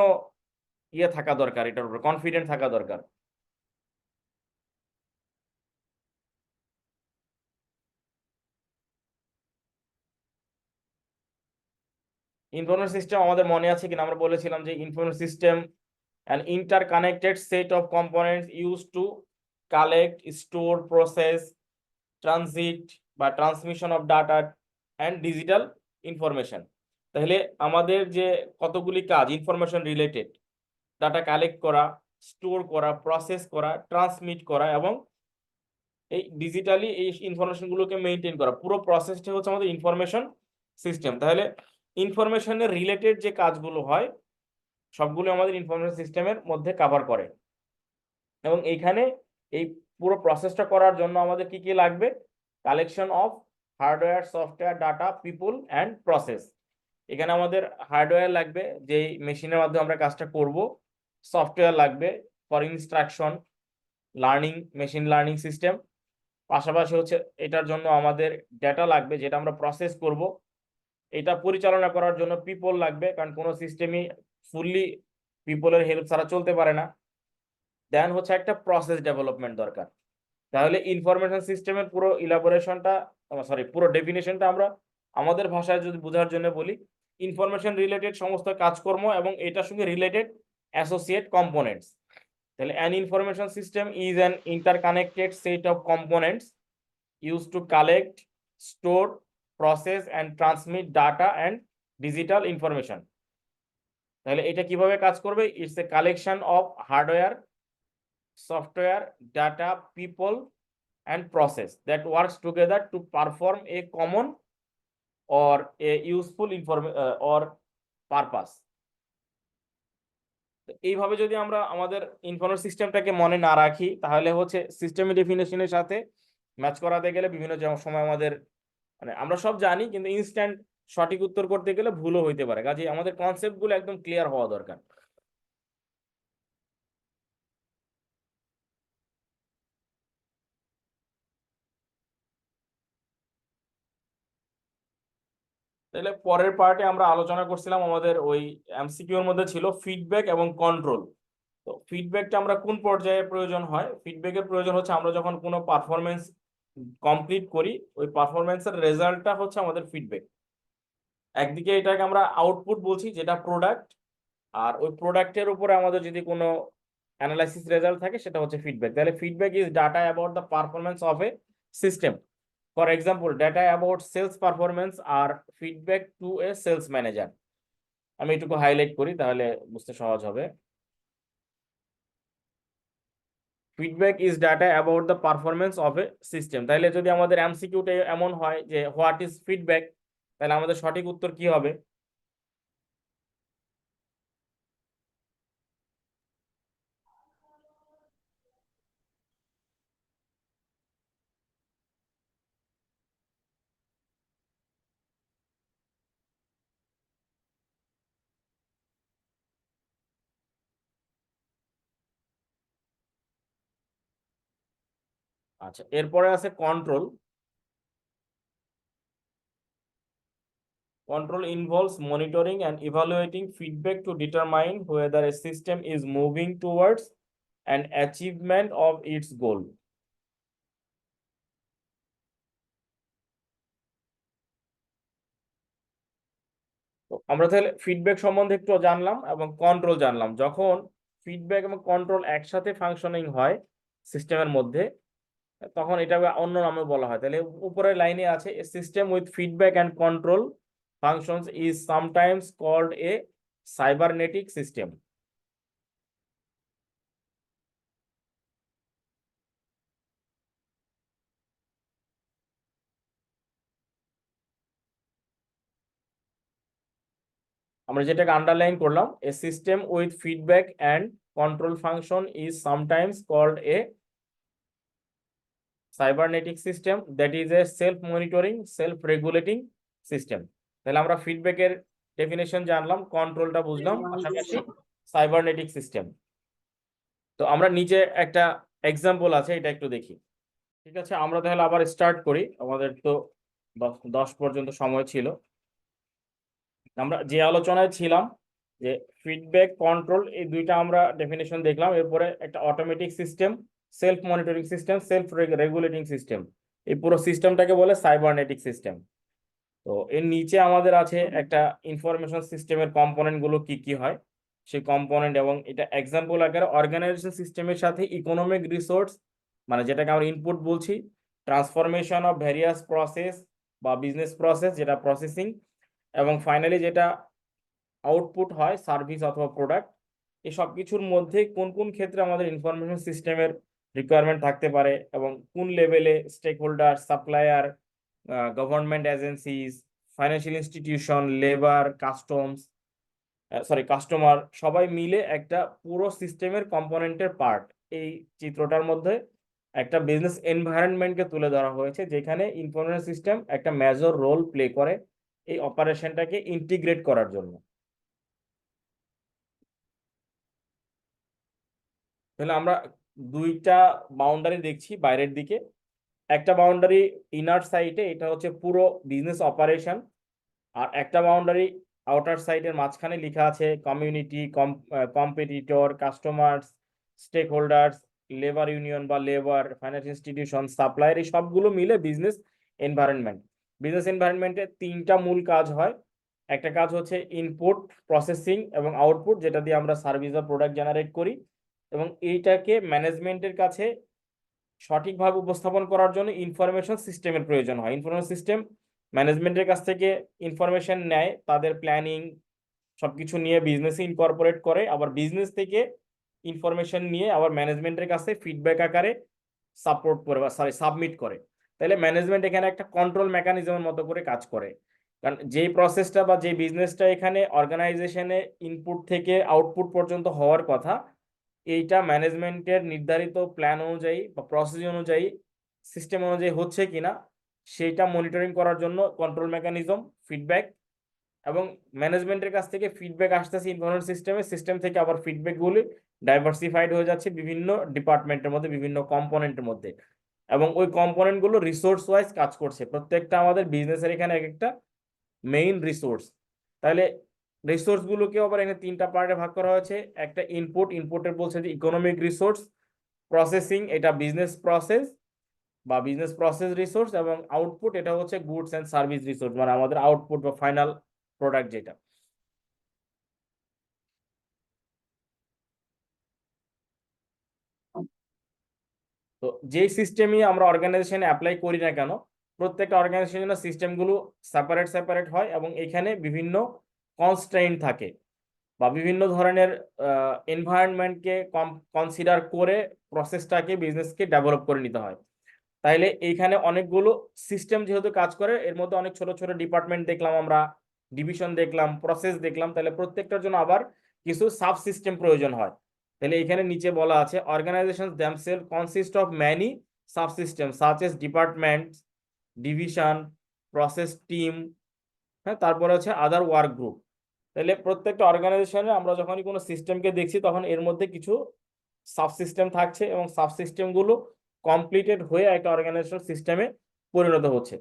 Speaker 3: ইয়ে থাকা দরকার, এটার উপর কনফিডেন্ট থাকা দরকার। ইনফরমেশন সিস্টেম আমাদের মনে আছে কিনা, আমরা বলেছিলাম যে information system an interconnected set of components used to collect, store, process, transit বা transmission of data and digital information. তাহলে আমাদের যে কতগুলি কাজ ইনফরমেশন রিলেটেড, ডাটা কালেক্ট করা, স্টোর করা, প্রসেস করা, ট্রান্সমিট করা এবং এই ডিজিটালি এই ইনফরমেশনগুলোকে মেনটেন করা, পুরো প্রসেসটা হচ্ছে আমাদের ইনফরমেশন সিস্টেম। তাহলে ইনফরমেশনের রিলেটেড যে কাজগুলো হয় সবগুলো আমাদের ইনফরমেশন সিস্টেমের মধ্যে কভার করে। এবং এইখানে এই পুরো প্রসেসটা করার জন্য আমাদের কি কি লাগবে? Collection of hardware, software, data, people and process. এখানে আমাদের হার্ডওয়্যার লাগবে, যেই মেশিনের মাধ্যমে আমরা কাজটা করব। সফটওয়্যার লাগবে for instruction, learning, machine learning system. পাশাপাশি হচ্ছে এটার জন্য আমাদের ডেটা লাগবে যেটা আমরা প্রসেস করব। এটা পরিচালনা করার জন্য পিপল লাগবে, কারণ কোনো সিস্টেমই ফুললি পিপলের হেল্প ছাড়া চলতে পারে না। দেন হচ্ছে একটা প্রসেস ডেভেলপমেন্ট দরকার। তাহলে ইনফরমেশন সিস্টেমের পুরো ইলাবোরেশনটা, সরি পুরো ডেফিনেশনটা আমরা আমাদের ভাষায় যদি বোঝার জন্য বলি, ইনফরমেশন রিলেটেড সমস্ত কাজকর্ম এবং এটার সঙ্গে রিলেটেড অ্যাসোসিয়েট কম্পোনেন্টস। তাহলে an information system is an interconnected set of components used to collect, store, process and transmit data and digital information. তাহলে এটা কিভাবে কাজ করবে? It's a collection of hardware, software, data, people and process that works together to perform a common or a useful or purpose. এইভাবে যদি আমরা আমাদের information সিস্টেমটাকে মনে না রাখি, তাহলে হচ্ছে সিস্টেমের ডেফিনেশনের সাথে ম্যাচ করাতে গেলে বিভিন্ন সময় আমাদের মানে আমরা সব জানি কিন্তু ইনস্ট্যান্ট সঠিক উত্তর করতে গেলে ভুলও হইতে পারে। কাজে আমাদের কনসেপ্টগুলো একদম ক্লিয়ার হওয়া দরকার। তাহলে পরের পার্টে আমরা আলোচনা করছিলাম, আমাদের ওই এমসিকিউ এর মধ্যে ছিল ফিডব্যাক এবং কন্ট্রোল। তো ফিডব্যাকটা আমরা কোন পর্যায়ে প্রয়োজন হয়? ফিডব্যাকের প্রয়োজন হচ্ছে আমরা যখন কোনো পারফরমেন্স কমপ্লিট করি, ওই পারফরমেন্সের রেজাল্টটা হচ্ছে আমাদের ফিডব্যাক। একদিকে এটাকে আমরা আউটপুট বলছি যেটা প্রোডাক্ট, আর ওই প্রোডাক্টের উপরে আমাদের যদি কোনো অ্যানালাইসিস রেজাল্ট থাকে সেটা হচ্ছে ফিডব্যাক। তাহলে feedback is data about the performance of a system. For example, data about sales performance আর feedback to a sales manager. আমি এটুকু হাইলাইট করি তাহলে বুঝতে সহজ হবে। Feedback is data about the performance of a system. তাহলে যদি আমাদের এমসিকিউটা এমন হয় যে হোয়াট ইজ ফিডব্যাক, তাহলে আমাদের সঠিক উত্তর কি হবে? আচ্ছা, এরপরে আছে control. Control involves monitoring and evaluating feedback to determine whether a system is moving towards an achievement of its goal. তো আমরা তাহলে ফিডব্যাক সম্বন্ধে একটু জানলাম এবং কন্ট্রোল জানলাম। যখন ফিডব্যাক এবং কন্ট্রোল একসাথে ফাংশনিং হয় সিস্টেমের মধ্যে, তখন এটা অন্য নামে বলা হয়। তাহলে উপরের লাইনে আছে system with feedback and control functions is sometimes called a cybernetic system. আমরা যেটাকে আন্ডারলাইন করলাম, a system with feedback and control function is sometimes called a cybernetic system, that is a self-monitoring, self-regulating system. তাহলে আমরা ফিডব্যাকের definition জানলাম, কন্ট্রোলটা বুঝলাম, পাশাপাশি cybernetic system. তো আমরা নিচে একটা এক্সাম্পল আছে, এটা একটু দেখি। ঠিক আছে, আমরা তাহলে আবার স্টার্ট করি, আমাদের তো 10 পর্যন্ত সময় ছিল। আমরা যে আলোচনায় ছিলাম যে ফিডব্যাক, কন্ট্রোল, এই দুইটা আমরা ডেফিনেশন দেখলাম। এরপরে একটা automatic system, self monitoring system, self regulating system, এই পুরো সিস্টেমটাকে বলে সাইবারনেটিক সিস্টেম। তো এর নিচে আমাদের আছে একটা ইনফরমেশন সিস্টেমের কম্পোনেন্ট গুলো কি কি হয়, সেই কম্পোনেন্ট, এবং এটা এক্সাম্পল আকারে অর্গানাইজেশন সিস্টেমের সাথে ইকোনমিক রিসোর্স, মানে যেটাকে আমরা ইনপুট বলছি, ট্রান্সফরমেশন অফ ভ্যারিয়াস প্রসেস বা বিজনেস প্রসেস, যেটা প্রসেসিং, এবং ফাইনালি যেটা আউটপুট হয় সার্ভিস অথবা প্রোডাক্ট। এই সব কিছুর মধ্যে কোন কোন ক্ষেত্রে আমাদের ইনফরমেশন সিস্টেমের রিকোয়ারমেন্ট থাকতে পারে, এবং কোন লেভেলে stakeholder, supplier, government agencies, financial institution, labour, customer সবাই মিলে একটা পুরো সিস্টেমের কম্পোনেন্টের পার্ট। এই চিত্রটার মধ্যে একটা বিজনেস এনভায়রনমেন্টকে তুলে ধরা হয়েছে, যেখানে ইনফরমেশন সিস্টেম একটা মেজর রোল প্লে করে এই অপারেশনটাকে ইন্টিগ্রেট করার জন্য। তাহলে আমরা দুইটা বাউন্ডারি দেখছি বাইরের দিকে। একটা বাউন্ডারি ইনার সাইডে, এটা হচ্ছে পুরো বিজনেস অপারেশন, আর একটা বাউন্ডারি আউটার সাইডের মাঝখানে লেখা আছে community, competitors, customers, stakeholders, labour union বা লেবার, ফাইন্যান্স ইনস্টিটিউশন, সাপ্লায়ার, এই সবগুলো মিলে বিজনেস এনভায়রনমেন্ট। বিজনেস এনভায়রনমেন্টে তিনটা মূল কাজ হয়। একটা কাজ হচ্ছে ইনপুট, প্রসেসিং এবং আউটপুট, যেটা দিয়ে আমরা সার্ভিস বা প্রোডাক্ট জেনারেট করি, এবং এইটাকে ম্যানেজমেন্টের কাছে সঠিকভাবে উপস্থাপন করার জন্য ইনফরমেশন সিস্টেমের প্রয়োজন হয়। ইনফরমেশন সিস্টেম ম্যানেজমেন্টের কাছ থেকে ইনফরমেশন নেয়, তাদের প্ল্যানিং সবকিছু নিয়ে বিজনেসে ইনকর্পোরেট করে, আবার বিজনেস থেকে ইনফরমেশন নিয়ে আবার ম্যানেজমেন্টের কাছে ফিডব্যাক আকারে সাপোর্ট করে বা সাবমিট করে। তাহলে ম্যানেজমেন্ট এখানে একটা কন্ট্রোল মেকানিজমের মতো করে কাজ করে, কারণ যেই প্রসেসটা বা যে বিজনেসটা এখানে অর্গানাইজেশনে ইনপুট থেকে আউটপুট পর্যন্ত হওয়ার কথা, এইটা ম্যানেজমেন্টের নির্ধারিত প্ল্যান অনুযায়ী বা প্রসেস অনুযায়ী, সিস্টেম অনুযায়ী হচ্ছে কিনা, সেইটা মনিটরিং করার জন্য কন্ট্রোল মেকানিজম, ফিডব্যাক, এবং ম্যানেজমেন্টের কাছ থেকে ফিডব্যাক আসতেছে ইনফরমেশন সিস্টেম থেকে, আবার ফিডব্যাকগুলি ডাইভার্সিফাইড হয়ে যাচ্ছে বিভিন্ন ডিপার্টমেন্টের মধ্যে, বিভিন্ন কম্পোনেন্টের মধ্যে, এবং ওই কম্পোনেন্টগুলো রিসোর্স ওয়াইজ কাজ করছে। প্রত্যেকটা আমাদের বিজনেসের এখানে এক একটা মেইন রিসোর্স। তাহলে রিসোর্সগুলোকে আবার এখানে তিনটা পার্টে ভাগ করা হয়েছে। একটা ইনপুটের বলছে যে ইকোনমিক রিসোর্স, প্রসেসিং এটা বিজনেস প্রসেস বা বিজনেস প্রসেস রিসোর্স, এবং আউটপুট এটা হচ্ছে গুডস অ্যান্ড সার্ভিস রিসোর্স, মানে আমাদের আউটপুট বা ফাইনাল প্রোডাক্ট যেটা। তো যেই সিস্টেমই আমরা অর্গানাইজেশনে অ্যাপ্লাই করি না কেন, প্রত্যেকটা অর্গানাইজেশনের সিস্টেমগুলো সেপারেট হয়, এবং এখানে বিভিন্ন কনস্ট্রেইন্ট থাকে বা বিভিন্ন ধরনের এনভায়রনমেন্টকে কনসিডার করে প্রসেসটাকে, বিজনেসকে ডেভেলপ করে নিতে হয়। তাইলে এইখানে অনেকগুলো সিস্টেম যেহেতু কাজ করে, এর মধ্যে অনেক ছোট ছোট ডিপার্টমেন্ট দেখলাম আমরা, ডিভিশন দেখলাম, প্রসেস দেখলাম, তাহলে প্রত্যেকটার জন্য আবার কিছু সাব সিস্টেম প্রয়োজন হয়। তাহলে এখানে নিচে বলা আছে organisation themselves consist of many subsystems such as departments, division, process team, হ্যাঁ, তারপরে হচ্ছে আদার ওয়ার্ক গ্রুপ। তাহলে প্রত্যেকটা অর্গানাইজেশনে আমরা যখনই কোনো সিস্টেমকে দেখছি, তখন এর মধ্যে কিছু সাবসিস্টেম থাকছে, এবং সাবসিস্টেমগুলো কমপ্লিটেড হয়ে একটা অর্গানাইজেশন সিস্টেমে পরিণত হচ্ছে।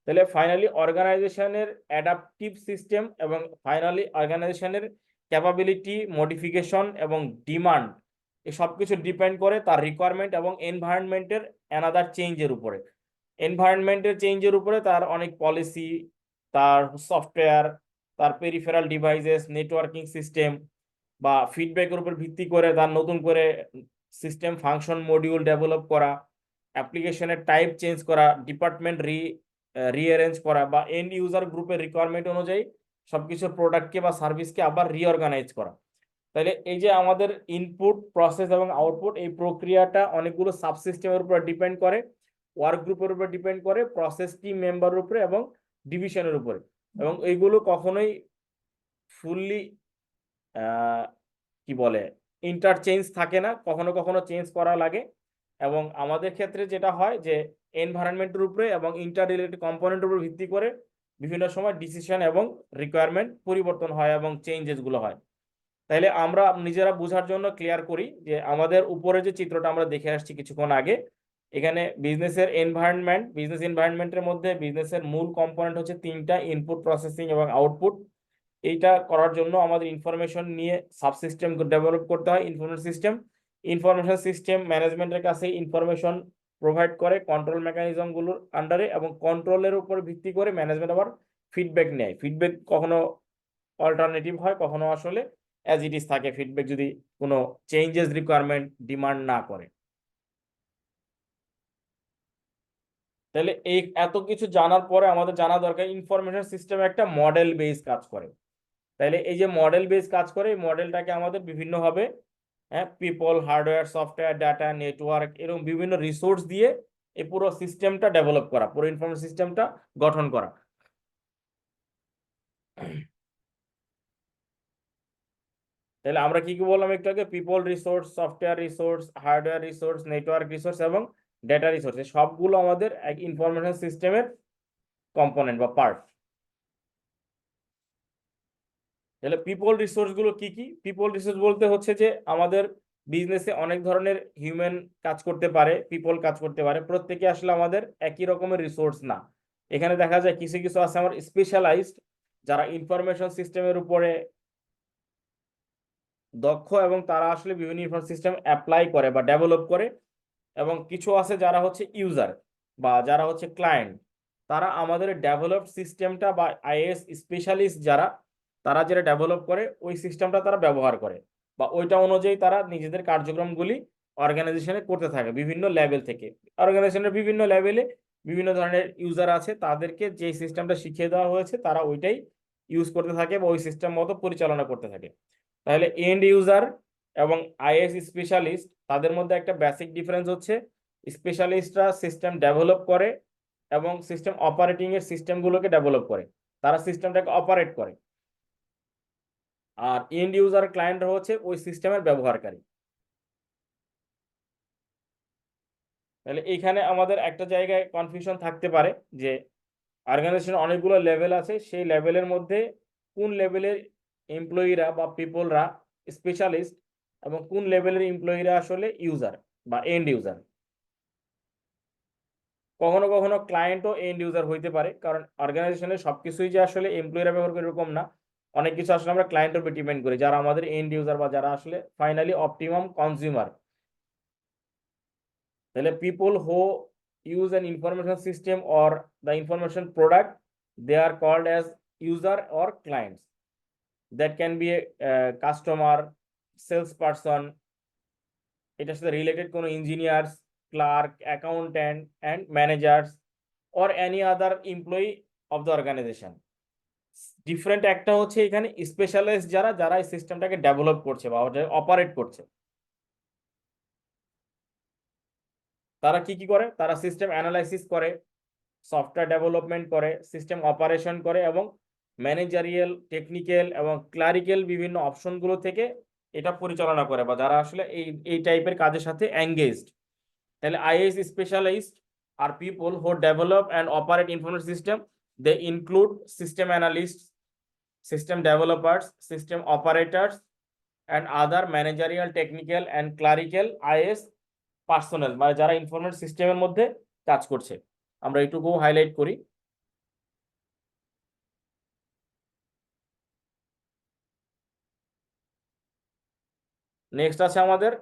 Speaker 3: তাহলে ফাইনালি অর্গানাইজেশনের অ্যাডাপটিভ সিস্টেম এবং ফাইনালি অর্গানাইজেশনের ক্যাপাবিলিটি, মডিফিকেশন এবং ডিমান্ড, এই সব কিছু ডিপেন্ড করে তার রিকোয়ারমেন্ট এবং এনভায়রনমেন্টের অ্যানাদার চেঞ্জের উপরে। এনভায়রনমেন্টের চেঞ্জের উপরে তার অনেক পলিসি, তার সফটওয়্যার, তার পেরিফেরাল ডিভাইসেস, নেটওয়ার্কিং সিস্টেম বা ফিডব্যাকের উপর ভিত্তি করে তার নতুন করে সিস্টেম ফাংশন মডিউল ডেভেলপ করা, অ্যাপ্লিকেশনের টাইপ চেঞ্জ করা, ডিপার্টমেন্ট রিঅ্যারেঞ্জ করা বা এন্ড ইউজার গ্রুপের রিকোয়ারমেন্ট অনুযায়ী সবকিছু প্রোডাক্টকে বা সার্ভিসকে আবার রিঅর্গানাইজ করা। তাহলে এই যে আমাদের ইনপুট, প্রসেস এবং আউটপুট, এই প্রক্রিয়াটা অনেকগুলো সাবসিস্টেমের উপর ডিপেন্ড করে, ওয়ার্ক গ্রুপের উপর ডিপেন্ড করে, প্রসেস টিম মেম্বারের উপরে এবং ডিভিশনের উপরে, এবং এইগুলো কখনোই ফুললি কি বলে ইন্টারচেঞ্জ থাকে না, কখনো কখনো চেঞ্জ করা লাগে। এবং আমাদের ক্ষেত্রে যেটা হয় যে এনভায়রনমেন্টের উপরে এবং ইন্টার রিলেটেড কম্পোনেন্টের উপর ভিত্তি করে বিভিন্ন সময় ডিসিশন এবং রিকোয়ারমেন্ট পরিবর্তন হয় এবং চেঞ্জেস গুলো হয়। তাহলে আমরা নিজেরা বোঝার জন্য ক্লিয়ার করি যে আমাদের উপরে যে চিত্রটা আমরা দেখে আসছি কিছুক্ষণ আগে, এখানে বিজনেস এনভায়রনমেন্টের মধ্যে বিজনেসের মূল কম্পোনেন্ট হচ্ছে তিনটা: ইনপুট, প্রসেসিং এবং আউটপুট। এইটা করার জন্য আমাদের ইনফরমেশন নিয়ে সাবসিস্টেম ডেভেলপ করতে হয়। ইনফরমেশন সিস্টেম ম্যানেজমেন্টের কাছে ইনফরমেশন প্রোভাইড করে কন্ট্রোল মেকানিজম গুলোর আন্ডারে, এবং কন্ট্রোলের উপর ভিত্তি করে ম্যানেজমেন্ট আবার ফিডব্যাক নেয়। ফিডব্যাক কখনো অল্টারনেটিভ হয়, কখনো আসলে অ্যাজ ইট ইজ থাকে ফিডব্যাক, যদি কোনো চেঞ্জেস রিকোয়ারমেন্ট ডিমান্ড না করে। তাহলে এই এত কিছু জানার পরে আমাদের জানা দরকার ইনফরমেশন সিস্টেম একটা মডেল বেস কাজ করে। তাহলে এই যে মডেল বেস কাজ করে, এই মডেলটাকে আমাদের বিভিন্নভাবে people, hardware, software, data, network, এরকম বিভিন্ন রিসোর্স দিয়ে এই পুরো সিস্টেমটা ডেভেলপ করা, পুরো ইনফরমেশন সিস্টেমটা গঠন করা। তাহলে আমরা কি কি বললাম একটু আগে? People resource, software resource, hardware resource, network resource এবং ডেটা রিসোর্স, সবগুলো আমাদের এক ইনফরমেশন সিস্টেমের কম্পোনেন্ট বা পার্ট। তাহলে পিপল রিসোর্স গুলো কি কি? পিপল রিসোর্স বলতে হচ্ছে যে আমাদের বিজনেসে অনেক ধরনের হিউম্যান কাজ করতে পারে, পিপল কাজ করতে পারে, প্রত্যেকে আসলে আমাদের একই রকমের রিসোর্স না। এখানে দেখা যায় কিছু কিছু আছে আমার স্পেশালাইজড, যারা ইনফরমেশন সিস্টেমের উপরে দক্ষ এবং তারা আসলে বিভিন্ন ইনফরমেশন সিস্টেম অ্যাপ্লাই করে বা ডেভেলপ করে। এবং কিছু আছে যারা হচ্ছে ইউজার বা যারা হচ্ছে ক্লায়েন্ট, তারা আমাদের ডেভেলপড সিস্টেমটা বা আইএস স্পেশালিস্ট যারা, তারা যেটা ডেভেলপ করে ওই সিস্টেমটা তারা ব্যবহার করে বা ওইটা অনুযায়ী তারা নিজেদের কার্যক্রমগুলি অর্গানাইজেশনে করতে থাকে বিভিন্ন লেভেল থেকে। অর্গানাইজেশনের বিভিন্ন লেভেলে বিভিন্ন ধরনের ইউজার আছে, তাদেরকে যে সিস্টেমটা শিখিয়ে দেওয়া হয়েছে তারা ওইটাই ইউজ করতে থাকে বা ওই সিস্টেম মতো পরিচালনা করতে থাকে। তাহলে এন্ড ইউজার এবং আইএস স্পেশালিস্ট, তাদের মধ্যে একটা বেসিক ডিফারেন্স হচ্ছে স্পেশালিস্টরা সিস্টেম ডেভেলপ করে এবং সিস্টেম অপারেটিং এর সিস্টেমগুলোকে ডেভেলপ করে, তারা সিস্টেমটাকে অপারেট করে। আর এন্ড ইউজার ক্লায়েন্টরা হচ্ছে ওই সিস্টেমের ব্যবহারকারী। তাহলে এইখানে আমাদের একটা জায়গায় কনফিউশন থাকতে পারে যে অর্গানাইজেশন অনেকগুলো লেভেল আছে, সেই লেভেলের মধ্যে কোন লেভেলের এমপ্লয়িরা বা পিপলরা স্পেশালিস্ট এবং কোন লেভেলের এমপ্লয়িরা আসলে ইউজার বা এন্ড ইউজার। কখনো কখনো ক্লায়েন্টও এন্ড ইউজার হইতে পারে, কারণ অর্গানাইজেশনের সবকিছুই যে আসলে এমপ্লয়িরা ব্যবহার করে এরকম না। অনেক কিছু আসলে আমরা ক্লায়েন্টের উপর ডিপেন্ড করি, যারা আমাদের এন্ড ইউজার বা যারা আসলে ফাইনালি অপটিমাম কনজিউমার। তাহলে people who use an information system or the information product, they are called as user or clients. That can be a customer, sales person, এটার সাথে রিলেটেড কোনো engineers, clerk, accountant and managers or any other employee of the organisation. Different একটা হচ্ছে এখানে specialised যারা, যারা এই সিস্টেমটাকে ডেভেলপ করছে বা অপারেট করছে। তারা কি কি করে? তারা সিস্টেম অ্যানালাইসিস করে, সফটওয়্যার ডেভেলপমেন্ট করে, সিস্টেম অপারেশন করে এবং ম্যানেজারিয়াল, টেকনিক্যাল এবং ক্লারিক্যাল বিভিন্ন অপশনগুলো থেকে এটা পরিচালনা করে, বা যারা আসলে এই টাইপের কাজের সাথে এঙ্গেজড। তাহলে IS specialist are people who develop and operate information system, they include system analyst, system developers, system operators and other managerial, technical and clerical IS personnel, মানে যারা ইনফরমেশন সিস্টেমের মধ্যে কাজ করছে। আমরা এইটুকু হাইলাইট করি। নেক্সট আছে আমাদের,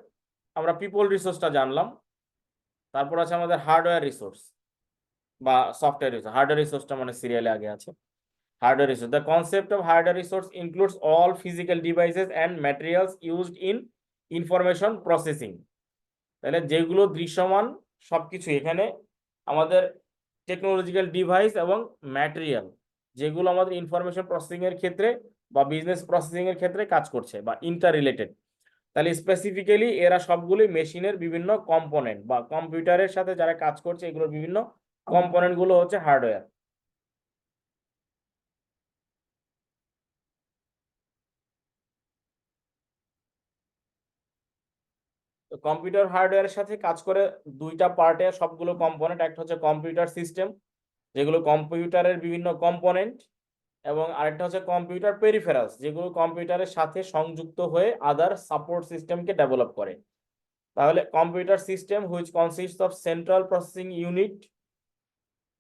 Speaker 3: আমরা পিপল রিসোর্সটা জানলাম, তারপর আছে আমাদের হার্ডওয়্যার রিসোর্স বা সফটওয়্যার রিসোর্স। হার্ডওয়্যার রিসোর্সটা মানে সিরিয়ালে আগে আছে। Hardware resource. The concept of hardware resource includes all physical devices and materials used in information processing. তাহলে যেগুলো দৃশ্যমান সবকিছু, এখানে আমাদের টেকনোলজিক্যাল ডিভাইস এবং ম্যাটেরিয়াল যেগুলো আমাদের ইনফরমেশন প্রসেসিং এর ক্ষেত্রে বা বিজনেস প্রসেসিং এর ক্ষেত্রে কাজ করছে বা ইন্টার রিলেটেড। তাহলে স্পেসিফিক্যালি এরা সবগুলোই মেশিনের বিভিন্ন কম্পোনেন্ট বা কম্পিউটারের সাথে যারা কাজ করছে এগুলোর বিভিন্ন কম্পোনেন্ট গুলো হচ্ছে হার্ডওয়্যার। তো কম্পিউটার হার্ডওয়্যারের সাথে কাজ করে দুইটা পার্টে সবগুলো কম্পোনেন্ট, একটা হচ্ছে কম্পিউটার সিস্টেম যেগুলো কম্পিউটারের বিভিন্ন কম্পোনেন্ট, এবং আরেকটা হচ্ছে কম্পিউটার পেরিফেরালস যেগুলো কম্পিউটারের সাথে সংযুক্ত হয়ে আদার সাপোর্ট সিস্টেমকে ডেভেলপ করে। তাহলে computer system which consists of central processing unit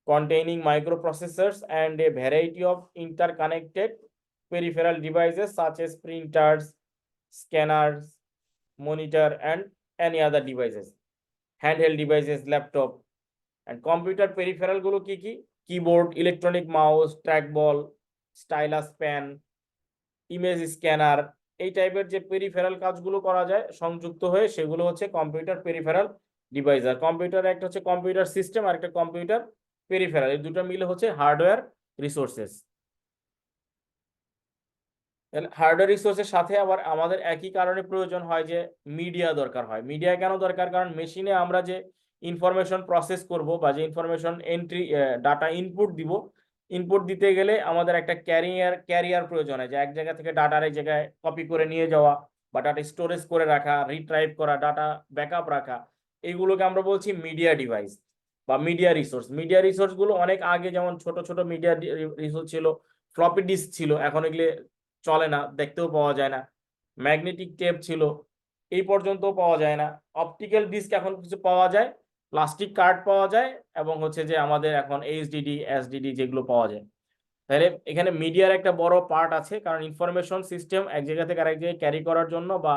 Speaker 3: containing microprocessors and a variety of interconnected peripheral devices such as printers, scanners, monitor, and any other devices, handheld devices, laptop. And computer peripheral গুলো কি কি? Keyboard, electronic mouse, trackball, stylus pen, image scanner, এই টাইপের যে peripheral কাজগুলো করা যায় সংযুক্ত হয়ে সেগুলো হচ্ছে কম্পিউটার পেরিফেরাল ডিভাইস। আর কম্পিউটার একটা হচ্ছে কম্পিউটার সিস্টেম আর একটা কম্পিউটার পেরিফেরাল, এই দুটো মিলে হচ্ছে হার্ডওয়্যার রিসোর্সেস। হার্ডওয়্যার রিসোর্সের সাথে আবার আমাদের একই কারণে প্রয়োজন হয় যে মিডিয়া দরকার হয়। মিডিয়া কেন দরকার? কারণ মেশিনে আমরা যে ইনফরমেশন প্রসেস করব বা যে ইনফরমেশন এন্ট্রি ডাটা ইনপুট দিব, ইনপুট দিতে গেলে আমাদের একটা ক্যারিয়ার প্রয়োজন হয়, যে এক জায়গা থেকে ডাটার এক জায়গায় কপি করে নিয়ে যাওয়া বা ডাটা স্টোরেজ করে রাখা, রিট্রাইভ করা, ডাটা ব্যাকআপ রাখা, এইগুলোকে আমরা বলছি মিডিয়া ডিভাইস বা মিডিয়া রিসোর্স। মিডিয়া রিসোর্স গুলো অনেক আগে যেমন ছোট ছোট মিডিয়া রিসোর্স ছিল, ফ্লপি ডিস্ক ছিল, এখন এগুলো চলে না, দেখতেও পাওয়া যায় না। ম্যাগনেটিক টেপ ছিল, এই পর্যন্ত পাওয়া যায় না। অপটিক্যাল ডিস্ক এখন কিছু পাওয়া যায়, প্লাস্টিক কার্ড পাওয়া যায়, এবং হচ্ছে যে আমাদের এখন এইচডিডি এসডিডি যেগুলো পাওয়া যায়। তাহলে এখানে মিডিয়ার একটা বড় পার্ট আছে, কারণ ইনফরমেশন সিস্টেম এক জায়গা থেকে আরেক জায়গায় ক্যারি করার জন্য বা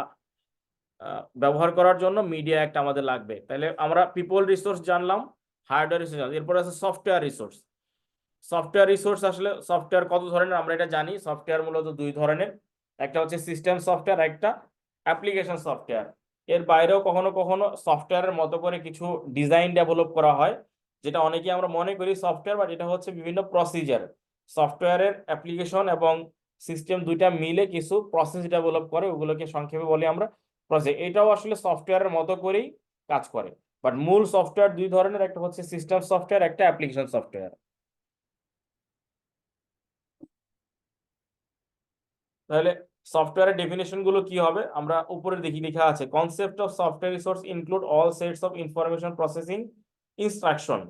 Speaker 3: ব্যবহার করার জন্য মিডিয়া একটা আমাদের লাগবে। তাহলে আমরা পিপল রিসোর্স জানলাম, হার্ডওয়্যার রিসোর্স, এরপর আছে সফটওয়্যার রিসোর্স। সফটওয়্যার রিসোর্স আসলে সফটওয়্যার কত ধরনের আমরা এটা জানি। সফটওয়্যার মূলত দুই ধরনের, একটা হচ্ছে সিস্টেম সফটওয়্যার, একটা অ্যাপ্লিকেশন সফটওয়্যার। এর বাইরেও কখনো কখনো সফটওয়্যারের মতো করে কিছু ডিজাইন ডেভেলপ করা হয়, যেটা অনেকে আমরা মনে করি সফটওয়্যার, বাট এটা হচ্ছে বিভিন্ন প্রসিজার। সফটওয়্যারের অ্যাপ্লিকেশন এবং সিস্টেম দুইটা মিলে কিছু প্রসেস ডেভেলপ করে, ওগুলোকে সংক্ষেপে বলি আমরা প্রসেস। এটাও আসলে সফটওয়্যারের মতো করেই কাজ করে, বাট মূল সফটওয়্যার দুই ধরনের, একটা হচ্ছে সিস্টেম সফটওয়্যার, একটা অ্যাপ্লিকেশন সফটওয়্যার। তাহলে সফটওয়্যারের ডেফিনেশন গুলো কি হবে আমরা উপরে দেখি, লেখা আছে concept of software resource include all sets of information processing instruction.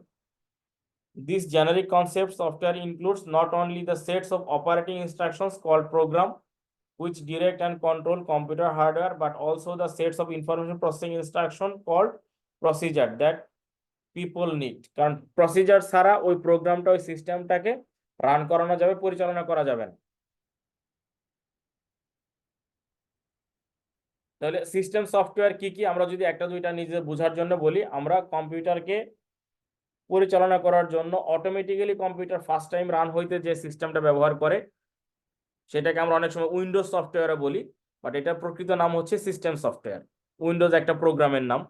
Speaker 3: This generic concept software includes not only the sets of operating instructions called program which direct and control computer hardware, but also the sets of information processing instruction called procedure that people need. কারণ procedure ছাড়া ওই প্রোগ্রামটা ওই সিস্টেমটাকে run করানো যাবে, পরিচালনা করা যাবে না। তাহলে সিস্টেম সফটওয়্যার কি কি আমরা যদি একটা দুইটা নিজে বোঝার জন্য বলি, আমরা কম্পিউটারকে পরিচালনা করার জন্য automatically computer first time run হইতে যে সিস্টেমটা ব্যবহার করে সেটাকে আমরা অনেক সময় উইন্ডোজ সফটওয়্যার বলি, বাট এটার প্রকৃত নাম হচ্ছে সিস্টেম সফটওয়্যার। উইন্ডোজ একটা প্রোগ্রামের নাম,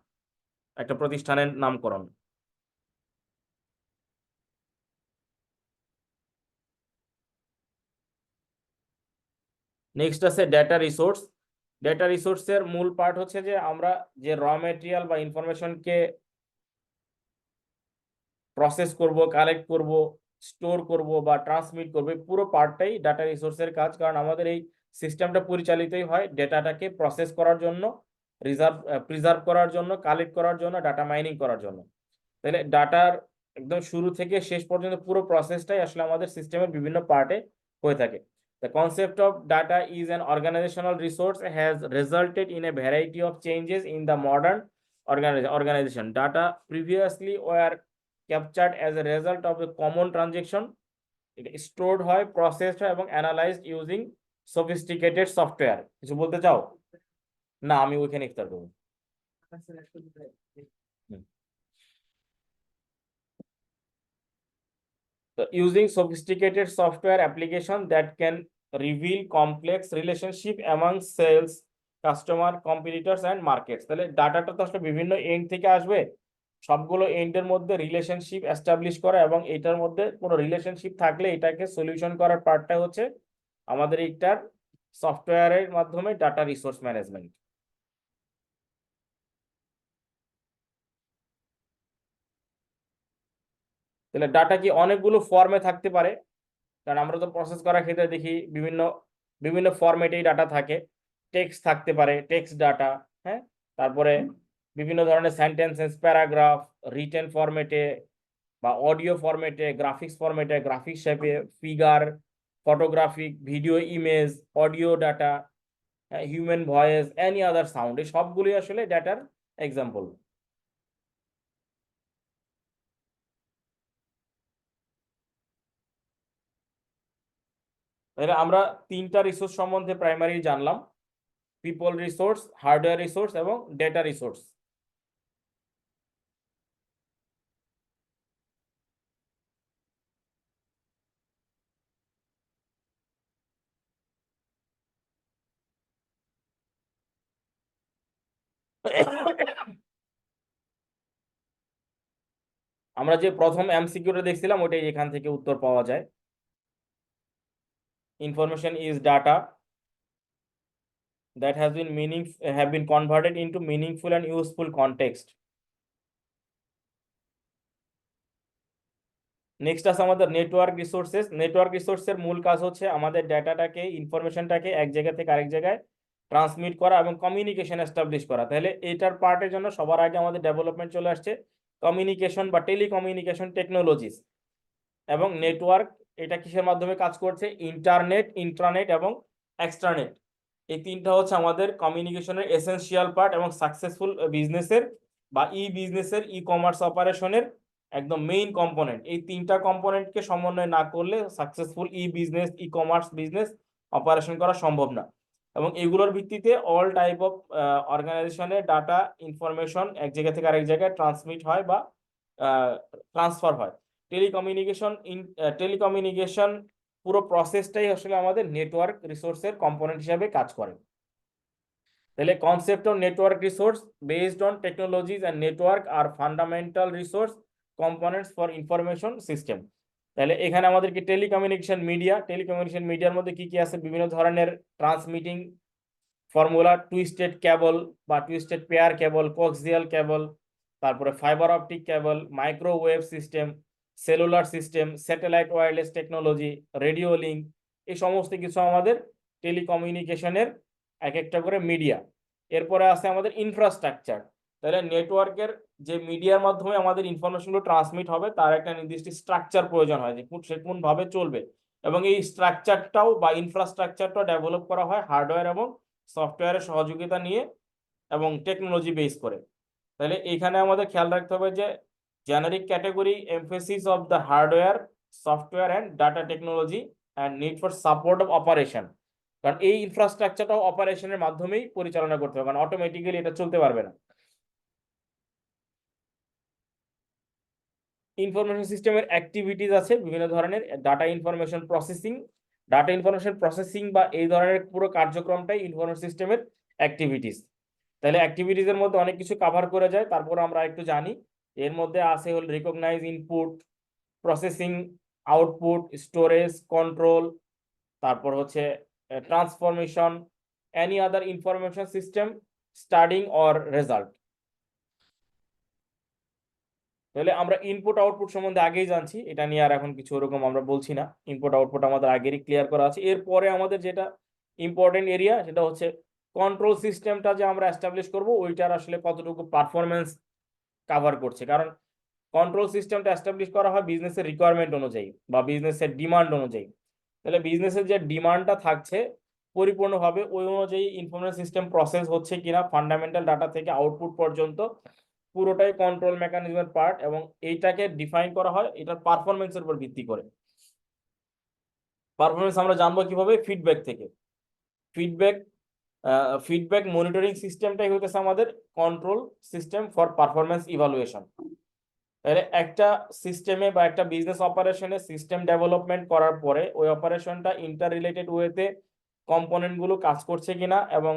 Speaker 3: একটা প্রতিষ্ঠানের নামকরণ। নেক্সট আছে ডেটা রিসোর্স। ডেটা রিসোর্সের মূল পার্ট হচ্ছে যে আমরা যে র মেটেরিয়াল বা ইনফরমেশনকে প্রসেস করব, কালেক্ট করব, স্টোর করব বা ট্রান্সমিট করব, পুরো পার্টটাই ডাটা রিসোর্সের কাজ। কারণ আমাদের এই সিস্টেমটা পরিচালিতই হয় ডেটাটাকে প্রসেস করার জন্য, প্রিজার্ভ করার জন্য, কালেক্ট করার জন্য, ডাটা মাইনিং করার জন্য। তাহলে ডাটার একদম শুরু থেকে শেষ পর্যন্ত পুরো প্রসেসটাই আসলে আমাদের সিস্টেমের বিভিন্ন পার্টে হয়ে থাকে। The concept of data is an organizational resource has resulted in a variety of changes in the modern organization. Data previously were captured as a result of a common transaction. It is stored হয়, processed হয় এবং analyzed using sophisticated software. কিছু বলতে চাও? না, আমি ওইখানে ইফতার করব। So using sophisticated software application that can reveal complex relationship among sales, customer, competitors and markets. তাহলে ডাটাটা তো আসলে বিভিন্ন এন্ড থেকে আসবে, সবগুলো এন্ডের মধ্যে রিলেশনশিপ এস্টাবলিশ করা, এবং এটার মধ্যে কোনো রিলেশনশিপ থাকলে এটাকে সলিউশন করার পার্টটা হচ্ছে আমাদের এইটার সফটওয়্যারের মাধ্যমে ডাটা রিসোর্স ম্যানেজমেন্ট। তাহলে ডাটা কি অনেকগুলো ফর্মে থাকতে পারে, কারণ আমরা তো প্রসেস করার ক্ষেত্রে দেখি বিভিন্ন বিভিন্ন ফরম্যাটেই ডাটা থাকে। টেক্সট থাকতে পারে, টেক্সট ডাটা, হ্যাঁ, তারপরে বিভিন্ন ধরনের সেন্টেন্সেস, প্যারাগ্রাফ, রিটেন ফরম্যাটে বা অডিও ফরম্যাটে, গ্রাফিক্স ফরম্যাটে, গ্রাফিক্স শেপে, figure, photographic, video, image, audio data, human voice, any other sound, এই সবগুলি আসলে ডাটার এক্সাম্পল। তাহলে আমরা তিনটা রিসোর্স সম্বন্ধে প্রাইমারি জানলাম: পিপল রিসোর্স, হার্ডওয়্যার রিসোর্স এবং ডেটা রিসোর্স। আমরা যে প্রথম এমসিকিউটা দেখছিলাম ওটাই এখান থেকে উত্তর পাওয়া যায়। Information is data that have been converted into meaningful and useful context. Next আছে আমাদের নেটওয়ার্ক রিসোর্সেস। নেটওয়ার্ক রিসোর্সের মূল কাজ হচ্ছে আমাদের ডাটাটাকে, ইনফরমেশনটাকে এক জায়গা থেকে আরেক জায়গায় ট্রান্সমিট করা এবং কমিউনিকেশন এস্টাবলিশ করা। তাহলে এটার পার্টের জন্য সবার আগে আমাদের ডেভেলপমেন্ট চলে আসছে কমিউনিকেশন বা টেলিকমিউনিকেশন টেকনোলজিস। এবং নেটওয়ার্ক এটা কিসের মাধ্যমে কাজ করছে? ইন্টারনেট, ইন্ট্রানেট এবং এক্সট্রানেট। এই তিনটা হচ্ছে আমাদের কমিউনিকেশনের এসেনশিয়াল পার্ট এবং সাকসেসফুল বিজনেসের বা বিজনেসের কমার্স অপারেশনের একদম মেইন কম্পোনেন্ট। এই তিনটা কম্পোনেন্টকে সমন্বয় না করলে successful business, commerce business operation করা সম্ভব না। এবং এগুলোর ভিত্তিতে অল টাইপ অফ অর্গানাইজেশনের ডাটা ইনফরমেশন এক জায়গা থেকে আরেক জায়গায় ট্রান্সমিট হয় বা ট্রান্সফার হয়। টেলিকমিউনিকেশন পুরো প্রসেসটাই আসলে আমাদের নেটওয়ার্ক রিসোর্সের কম্পোনেন্ট হিসাবে কাজ করে। তাহলে concept of network resource based on technologies and network are fundamental resource components for information system. তাহলে এখানে আমাদেরকে টেলিকমিউনিকেশন মিডিয়ার মধ্যে কি কি আছে? বিভিন্ন ধরনের ট্রান্সমিটিং ফর্মুলা, টুইস্টেড কেবল বা টুইস্টেড পেয়ার কেবল, কোক্সিয়াল কেবল, তারপরে fibre optic cable, microwave system, cellular system, satellite wireless technology, radio link, এই সমস্ত কিছু আমাদের টেলিকমিউনিকেশনের এক একটা করে মিডিয়া। এরপরে আছে আমাদের ইনফ্রাস্ট্রাকচার। তাহলে নেটওয়ার্কের যে মিডিয়ার মাধ্যমে আমাদের ইনফরমেশনগুলো ট্রান্সমিট হবে তার একটা নির্দিষ্ট স্ট্রাকচার প্রয়োজন হয় যে সে কোনভাবে চলবে, এবং এই স্ট্রাকচারটাও বা ইনফ্রাস্ট্রাকচারটাও ডেভেলপ করা হয় হার্ডওয়্যার এবং সফটওয়্যারের সহযোগিতা নিয়ে এবং টেকনোলজি বেস করে। তাহলে এখানে আমাদের খেয়াল রাখতে হবে যে generic category, emphasis of the hardware, software and data technology and need for support of operation. কারণ এই ইনফ্রাস্ট্রাকচারটাও অপারেশনের মাধ্যমেই পরিচালনা করতে হবে, কারণ অটোমেটিক্যালি এটা চলতে পারবে না। ইনফরমেশন সিস্টেমের অ্যাক্টিভিটিস আছে বিভিন্ন ধরনের। ডাটা ইনফরমেশন প্রসেসিং বা এই ধরনের পুরো কার্যক্রমটাই ইনফরমেশন সিস্টেমের অ্যাক্টিভিটিস। তাহলে অ্যাক্টিভিটিসের মধ্যে অনেক কিছু কভার করে যায়, তারপর আমরা একটু জানি। এর মধ্যে আছে হল recognise input, processing output, storage, control, তারপর হচ্ছে transformation, any other information system, starting or result. তাহলে আমরা ইনপুট আউটপুট সম্বন্ধে আগেই জানছি, এটা নিয়ে আর এখন কিছু ওরকম আমরা বলছি না। ইনপুট আউটপুট আমাদের আগেরই ক্লিয়ার করা আছে। এরপরে আমাদের যেটা ইম্পর্টেন্ট এরিয়া সেটা হচ্ছে কন্ট্রোল সিস্টেমটা যে আমরা এস্টাবলিশ করব ওইটার আসলে কতটুকু পারফরমেন্স কাভার করছে। কারণ কন্ট্রোল সিস্টেমটা এস্টাবলিশ করা হয় বিজনেসের রিকোয়ারমেন্ট অনুযায়ী বা বিজনেসের ডিমান্ড অনুযায়ী। তাহলে বিজনেসের যে ডিমান্ডটা থাকছে পরিপূর্ণভাবে ওই অনুযায়ী ইনফরমেশন সিস্টেম প্রসেস হচ্ছে কিনা, ফান্ডামেন্টাল ডাটা থেকে আউটপুট পর্যন্ত পুরোটাই কন্ট্রোল মেকানিজমের পার্ট, এবং এইটাকে ডিফাইন করা হয় এটার পারফরমেন্সের উপর ভিত্তি করে। পারফরমেন্স আমরা জানবো কিভাবে? ফিডব্যাক থেকে। ফিডব্যাক মনিটরিং সিস্টেমটাই হইতেছে আমাদের control system for performance evaluation. তাহলে একটা সিস্টেমে বা একটা বিজনেস অপারেশনে সিস্টেম ডেভেলপমেন্ট করার পরে ওই অপারেশনটা ইন্টার রিলেটেড ওয়েতে কম্পোনেন্টগুলো কাজ করছে কিনা এবং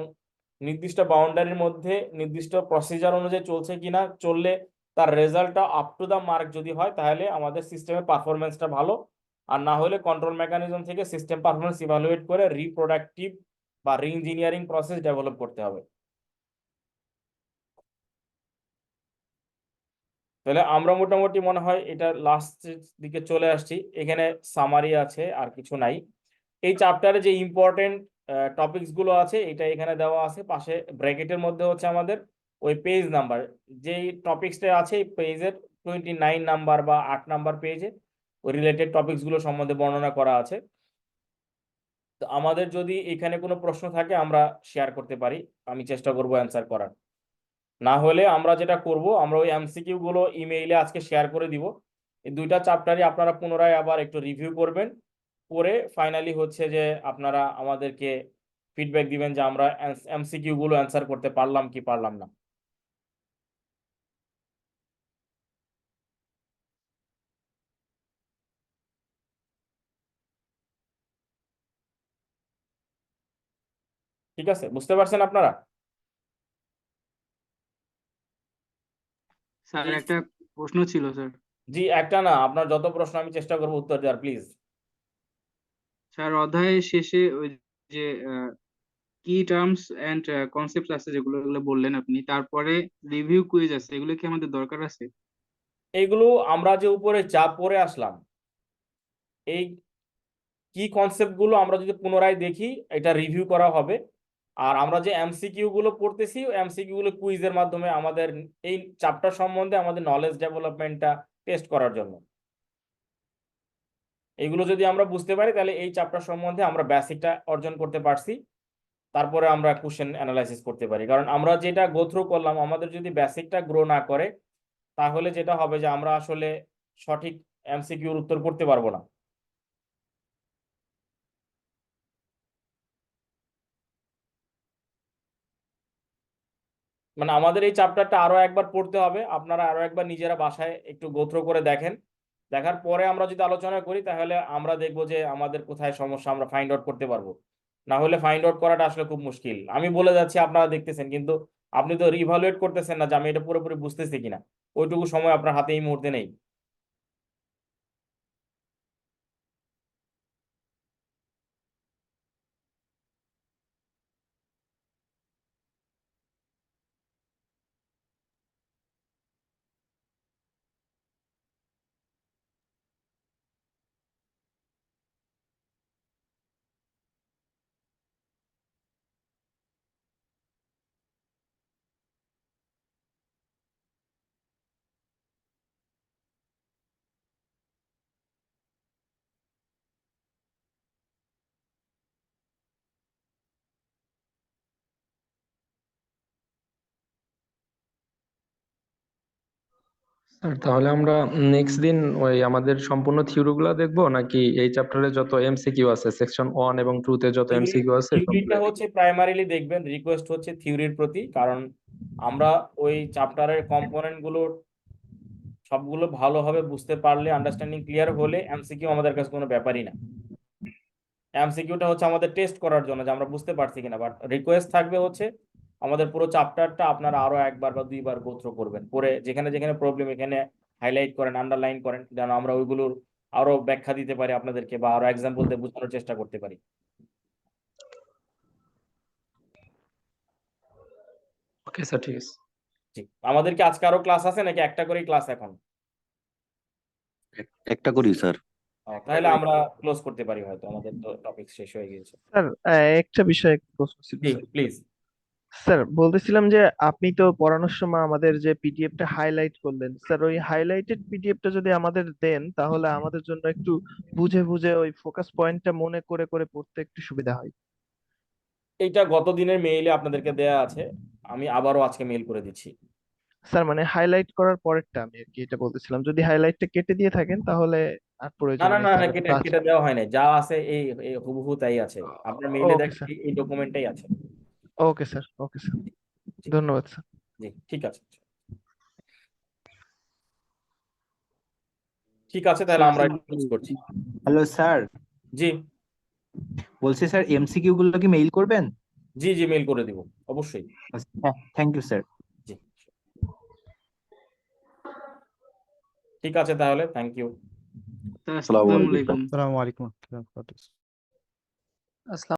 Speaker 3: নির্দিষ্ট বাউন্ডারির মধ্যে নির্দিষ্ট প্রসিজার অনুযায়ী চলছে কিনা, চললে তার রেজাল্টটা আপ টু দ্য মার্ক যদি হয় তাহলে আমাদের সিস্টেমের পারফরমেন্সটা ভালো, আর না হলে কন্ট্রোল মেকানিজম থেকে সিস্টেম পারফরমেন্স ইভালুয়েট করে রিপ্রোডাক্টিভ বা রিইঞ্জিনিয়ারিং প্রসেস ডেভেলপ করতে হবে। তাহলে আমরা মোটামুটি মনে হয় এটা লাস্ট দিকে চলে আসছি। এখানে সামারি আছে, আর কিছু নাই। এই চ্যাপ্টারে যে ইম্পর্টেন্ট টপিকস গুলো আছে এটা এখানে দেওয়া আছে, পাশে ব্র্যাকেটের মধ্যে হচ্ছে আমাদের ওই পেজ নাম্বার, যেই টপিক্সটা আছে এই পেজের 29 নাম্বার বা 8 নাম্বার পেজে ওই রিলেটেড টপিকস গুলো সম্বন্ধে বর্ণনা করা আছে। তো আমাদের যদি এখানে কোনো প্রশ্ন থাকে আমরা শেয়ার করতে পারি, আমি চেষ্টা করব অ্যান্সার করার। না হলে আমরা যেটা করব, আমরা ওই এমসিকিউ গুলো ইমেইলে আজকে শেয়ার করে দিব। এই দুইটা চ্যাপ্টারই আপনারা পুনরায় আবার একটু রিভিউ করবেন, করে ফাইনালি হচ্ছে যে আপনারা আমাদেরকে ফিডব্যাক দিবেন যে আমরা এমসিকিউ গুলো অ্যান্সার করতে পারলাম কি পারলাম না। ঠিক আছে, বুঝতে পারছেন আপনারা?
Speaker 2: স্যার
Speaker 3: জি
Speaker 2: একটা প্রশ্ন ছিল স্যার।
Speaker 3: জি, একটা না, আপনার যত প্রশ্ন আমি চেষ্টা করবো উত্তর দেওয়ার, প্লিজ।
Speaker 2: স্যার অধ্যায়ের শেষে ওই যে কি টার্মস এন্ড কনসেপ্ট আছে যেগুলো এগুলো বললেন আপনি, তারপরে রিভিউ কুইজ আছে, এগুলো কি আমাদের দরকার আছে?
Speaker 3: এইগুলো আমরা যে উপরে যা পড়ে আসলাম, এই কি কনসেপ্ট গুলো আমরা যদি পুনরায় দেখি এটা রিভিউ করা হবে। আর আমরা যে এমসিকিউ গুলো পড়তেছি এমসিকিউ গুলো কুইজের মাধ্যমে আমাদের এই চ্যাপ্টার সম্বন্ধে আমাদের নলেজ ডেভেলপমেন্টটা টেস্ট করার জন্য। এগুলো যদি আমরা বুঝতে পারি তাহলে এই চ্যাপ্টার সম্বন্ধে আমরা বেসিকটা অর্জন করতে পারছি, তারপরে আমরা কোশ্চেন অ্যানালাইসিস করতে পারি। কারণ আমরা যেটা গো থ্রু করলাম, আমাদের যদি বেসিকটা গ্রো না করে তাহলে যেটা হবে যে আমরা আসলে সঠিক এমসিকিউর উত্তর করতে পারবো না। মানে আমাদের এই চ্যাপ্টারটা আরো একবার পড়তে হবে, আপনারা আরো একবার নিজেরা বাসায় একটু গো থ্রু করে দেখেন। দেখার পরে আমরা যদি আলোচনা করি তাহলে আমরা দেখবো যে আমাদের কোথায় সমস্যা আমরা ফাইন্ড আউট করতে পারবো। না হলে ফাইন্ড আউট করাটা আসলে খুব মুশকিল। আমি বলে যাচ্ছি, আপনারা দেখতেছেন, কিন্তু আপনি তো রিভালুয়েট করতেছেন না যে আমি এটা পুরোপুরি বুঝতেছি কিনা। ওইটুকু সময় আপনার হাতে এই মুহূর্তে নেই।
Speaker 4: স্যার তাহলে আমরা নেক্সট দিন ওই আমাদের সম্পূর্ণ থিওরি গুলা দেখবো, নাকি এই চ্যাপ্টারে যত এমসিকিউ আছে সেকশন 1 এবং 2 তে যত এমসিকিউ আছে
Speaker 3: থিওরিটা
Speaker 4: সবগুলো
Speaker 3: হচ্ছে প্রাইমারিলি দেখবেন, রিকোয়েস্ট হচ্ছে থিওরির প্রতি। কারণ আমরা ওই চ্যাপ্টারের কম্পোনেন্ট গুলো সবগুলো ভালোভাবে বুঝতে পারলে, আন্ডারস্ট্যান্ডিং ক্লিয়ার হলে এমসিকিউ আমাদের কাছে কোনো ব্যাপারই না। এমসিকিউটা হচ্ছে আমাদের টেস্ট করার জন্য যে আমরা বুঝতে পারছি কিনা। বাট রিকোয়েস্ট থাকবে হচ্ছে আমাদের পুরো চ্যাপ্টারটা আপনারা আরো একবার বা দুইবার গো থ্রু করবেন, করে যেখানে যেখানে প্রবলেম এখানে হাইলাইট করেন, আন্ডারলাইন করেন, যেন আমরা ওইগুলোর আরো ব্যাখ্যা দিতে পারি আপনাদেরকে, বা আরো এক্সাম্পল দিয়ে বোঝানোর চেষ্টা করতে পারি।
Speaker 4: ওকে স্যার, ঠিক আছে।
Speaker 3: জি, আমাদের কি আজকে আরো ক্লাস আছে নাকি একটা করেই ক্লাস এখন?
Speaker 10: একটা করি স্যার।
Speaker 3: তাহলে আমরা ক্লোজ করতে পারি, হয়তো আমাদের তো টপিক শেষ হয়ে গিয়েছে।
Speaker 5: স্যার একটা বিষয়ে একটু প্রশ্ন ছিল
Speaker 3: জি
Speaker 5: স্যার।
Speaker 3: প্লিজ।
Speaker 5: স্যার বলতেছিলাম যে আপনি তো পড়ানোর সময় আমাদের যে পিডিএফটা হাইলাইট করলেন, স্যার ওই হাইলাইটেড পিডিএফটা যদি আমাদের দেন তাহলে আমাদের জন্য একটু বুঝে বুঝে ওই ফোকাস পয়েন্টটা মনে করে করে পড়তে একটু সুবিধা হয়।
Speaker 3: এইটা গত দিনের মেইলে আপনাদেরকে দেয়া আছে, আমি আবারও আজকে মেইল করে দিচ্ছি।
Speaker 5: স্যার মানে হাইলাইট করার পরেরটা আমি আর কি এটা বলতেছিলাম, যদি হাইলাইটটা কেটে দিয়ে থাকেন তাহলে আর
Speaker 3: না
Speaker 5: প্রয়োজন
Speaker 3: না
Speaker 5: নেই
Speaker 3: না না,
Speaker 5: স্যার।
Speaker 3: কেটে কেটে দেওয়া হয় না, যা আছে এই এই হুবহু তাই আছে। আপনার মেইলে
Speaker 5: ওকে
Speaker 3: দেখেন
Speaker 5: স্যার,
Speaker 3: এই ডকুমেন্টটাই আছে।
Speaker 5: ওকে স্যার, ওকে স্যার,
Speaker 3: জি
Speaker 5: ধন্যবাদ স্যার।
Speaker 3: জি, ঠিক আছে। ঠিক আছে, তাহলে আমরা ক্লোজ করছি।
Speaker 10: হ্যালো স্যার,
Speaker 3: জি
Speaker 10: বলছি স্যার এমসিকিউ গুলো কি মেইল করবেন?
Speaker 3: জি জি, মেইল করে দিব অবশ্যই।
Speaker 10: হ্যাঁ, থ্যাংক ইউ স্যার।
Speaker 3: জি। ঠিক আছে তাহলে, থ্যাংক ইউ।
Speaker 2: স্যার আসসালামু আলাইকুম।
Speaker 6: আসসালামু আলাইকুম ওয়া রাহমাতুল্লাহি ওয়া বারাকাতুহু।
Speaker 4: আসসালাম